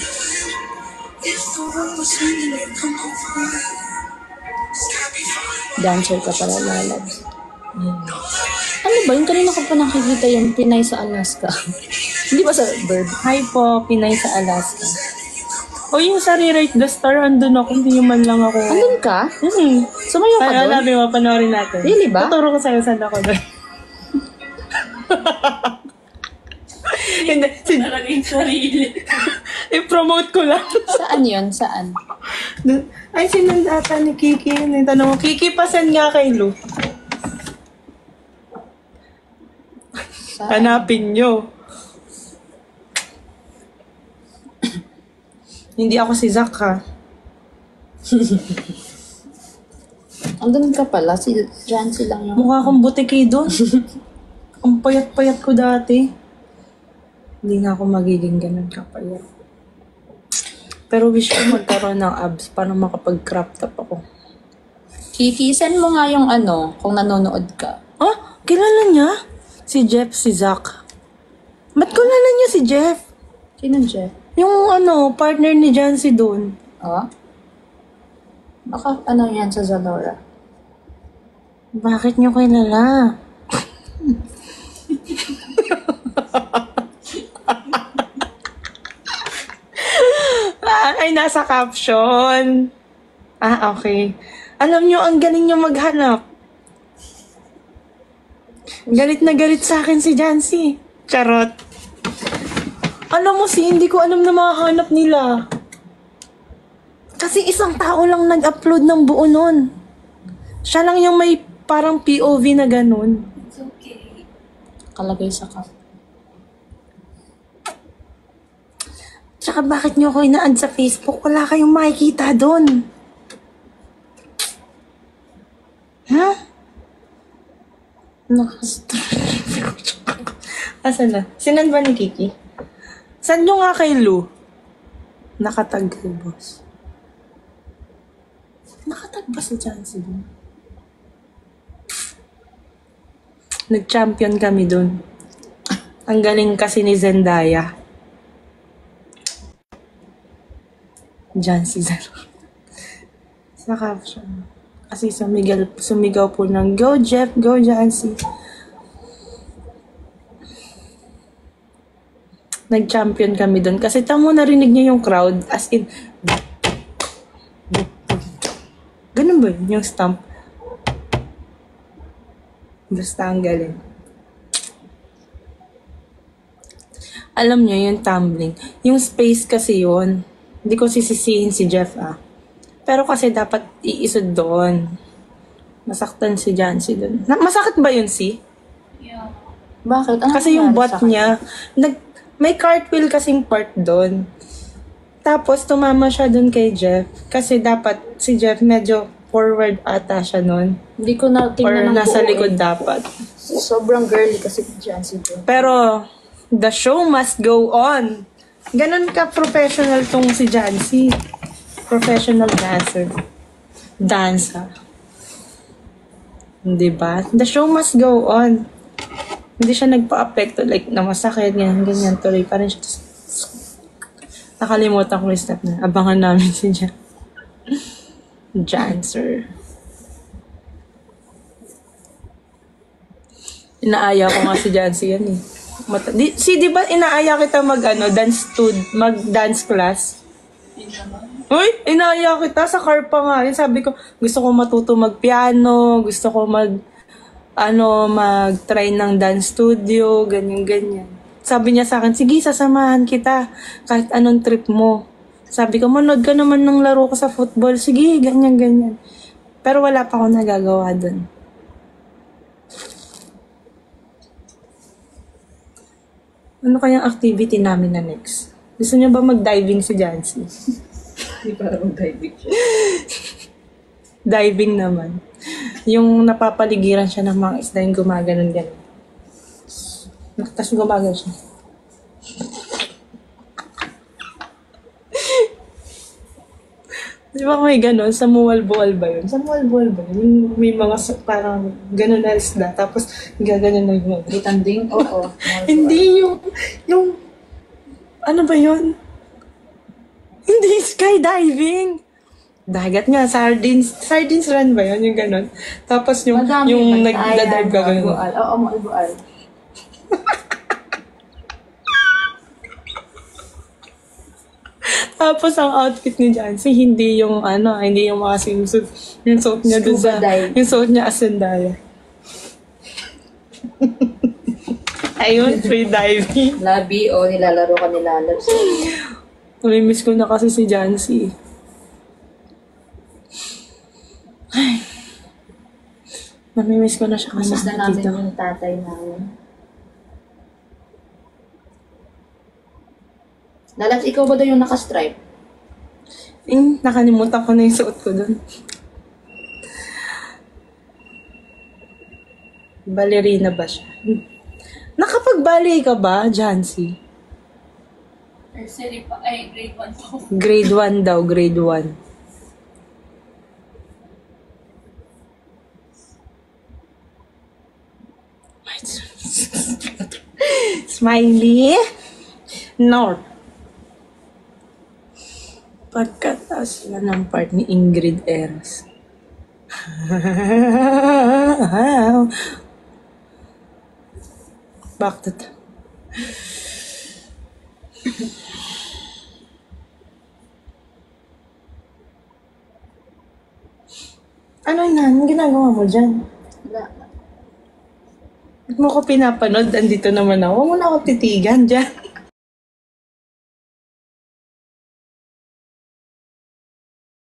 Speaker 2: Dancer ka pala, lalabs. Ano ba? Yung kanina ko pa nakikita yung Pinay sa Alaska. Hindi ba sa Bird?
Speaker 1: Hi po, Pinay sa Alaska. O yung sa Rewrite the Star, andun ako. Hindi man lang ako.
Speaker 2: Andun ka? Sumayo ka
Speaker 1: Ay,
Speaker 2: doon?
Speaker 1: alabi mo, panoorin natin.
Speaker 2: Really ba?
Speaker 1: Tuturo ko sa'yo saan ako doon. Hindi,
Speaker 3: Talaga yung sarili.
Speaker 1: i-promote ko lang.
Speaker 2: Saan yun? Saan?
Speaker 1: Ay, sinandata ni Kiki. Tanong mo, Kiki, pasan nga kay Lu?
Speaker 2: Saan?
Speaker 1: Hanapin nyo. Hindi ako si Zach, ha?
Speaker 2: Andun ka pala. Si Jancy lang yung...
Speaker 1: Mukha akong butiki doon. Ang payat-payat ko dati. Hindi na ako magiging ganun kapayat. Pero wish ko magkaroon ng abs para makapag-crop top ako.
Speaker 2: Kiki, send mo nga yung kung nanonood ka.
Speaker 1: Ah, kilala niya? Si Jeff, si Zach. Ba't kilala niya si Jeff?
Speaker 2: Sino Jeff?
Speaker 1: Yung partner ni Jancy doon.
Speaker 2: Oh? Baka yan sa Zalora.
Speaker 1: Bakit niyo kilala? Ay, nasa caption. Ah, okay. Alam niyo, ang galing niyo maghanap. Galit na galit sa akin si Jancy. Charot. Alam mo hindi ko alam na mahanap nila. Kasi isang tao lang nag-upload ng buo nun. Siya lang yung may parang POV na ganun.
Speaker 3: It's okay.
Speaker 2: Kalagay sa cup.
Speaker 1: Tsaka bakit niyo ako ina-add sa Facebook? Wala kayong makikita doon. Ha? Asan na? Sinan ba ni Kiki? Saan nyo nga kay Lu? Nakatag kay boss. Nakatag ba si Jancy doon? Nag-champion kami doon. Ang galing kasi ni Zendaya. Jancy Zero. Sa caption. Kasi sumigaw po ng, "Go Jeff, go Jancy." Nag-champion kami doon. Kasi tamo narinig niya yung crowd. As in, ganun ba yun? Yung stamp. Basta ang galing. Alam niyo yung tumbling. Yung space kasi yun. Hindi ko sisisihin si Jeff, Pero kasi dapat iisod doon. Masaktan si Jancy doon. Masakit ba yun, si?
Speaker 3: Yeah.
Speaker 2: Bakit? Ano
Speaker 1: Kasi yung
Speaker 2: nangyari
Speaker 1: butt
Speaker 2: sa kanya?
Speaker 1: niya, may cartwheel kasing part doon. Tapos tumama siya doon kay Jeff. Kasi dapat si Jeff medyo forward ata siya noon.
Speaker 2: Hindi ko na
Speaker 1: Or
Speaker 2: tingnan ng
Speaker 1: nasa
Speaker 2: buo
Speaker 1: likod
Speaker 2: eh.
Speaker 1: dapat.
Speaker 2: Sobrang girly kasi si Jancy doon.
Speaker 1: Pero, the show must go on. Ganon ka professional tong si Jancy. Professional dancer. Dance, ha? Diba? The show must go on. Hindi siya nagpa-apekto, like, na masakit, ganyan, tuloy pa rin siya. Nakalimutan ko yung step na. Abangan namin si Jancer. Inaaya ko nga si Jancy yan eh. Di ba inaaya kita mag-dance class? Uy, inaaya kita sa car pa nga. Sabi ko, gusto ko matuto mag-piano, gusto ko mag-try ng dance studio, ganyan. Sabi niya sa akin, sige, sasamahan kita kahit anong trip mo. Sabi ko, manood ka naman ng laro ko sa football. Sige, ganyan. Pero wala pa ako nagagawa dun. Ano kayang activity namin na next? Gusto niyo ba mag-diving si Jancy?
Speaker 3: Hindi para mag-diving siya.
Speaker 1: Diving naman. Yung napapaligiran siya ng mga isda yung gumaganon-ganon. Tapos gumaganon siya. Di ba may ganon? Sa muwal-buwal ba yun? Sa muwal-buwal ba yun? Yung may mga parang ganon na isda. Tapos gaganon na yung
Speaker 3: Itanding? Oo.
Speaker 1: Hindi yung ano ba yun? Hindi skydiving. Dagat nga, sardines run ba yun? Yung ganon. Tapos yung nagdadive ka ganon.
Speaker 3: Oo, mabual.
Speaker 1: Tapos ang outfit ni Jancy, hindi yung mga swimsuit. Yung suot niya dun sa, yung suot niya as Zendaya. Ayun, free diving.
Speaker 3: Labi o nilalaro ka nila.
Speaker 1: Namimiss ko na kasi si Jancy. Ay. Namimiss ko na siya kasi
Speaker 3: Miss na namin yung tatay namin. Lalabs, ikaw ba daw yung naka-stripe?
Speaker 1: Nakalimutan ko na yung suot ko dun. Ballerina ba siya? Nakapag-ballet ka ba, Jancy?
Speaker 3: Nursery pa, ay grade 1 po.
Speaker 1: Grade 1 daw, grade 1. Smiley? No. Pagkataas sila ng part ni Ingrid Eras. Back to Ano yan? Anong ginagawa mo dyan?
Speaker 3: Wala.
Speaker 1: Ba't mo ko pinapanood? Andito naman ako. Huwag mo na ako titigan dyan.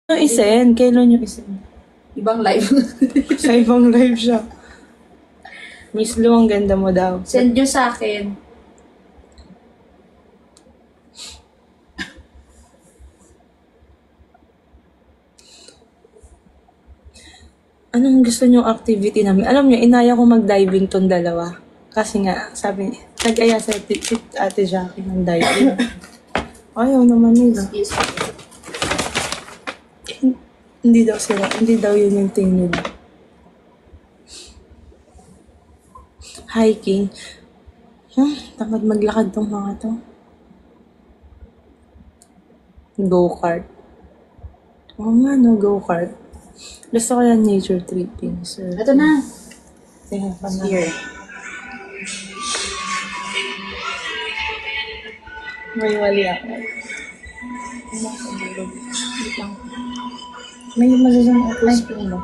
Speaker 1: Ano isen? Kailan yung isen?
Speaker 3: Ibang live.
Speaker 1: Sa ibang live siya. Miss Lu, ang ganda mo daw.
Speaker 3: Send nyo sa akin.
Speaker 1: Anong gusto niyong activity namin? Alam niyo, inaya ko mag-diving tong dalawa. Kasi nga, sabi niya, nag-aya sa Ate Jackie ng diving. Ayaw naman nila.
Speaker 3: Excuse me.
Speaker 1: Hindi daw sila. Hindi daw yun yung tingin nila. Hiking. Tamad maglakad tong mga to. Go-kart. Oo nga, no, go-kart. Gusto ko yan nature tripping, sir.
Speaker 3: Ito na.
Speaker 1: Tingnan pa na.
Speaker 3: Here.
Speaker 1: May mali ako. May masasang ako.
Speaker 3: Ay, pinilo.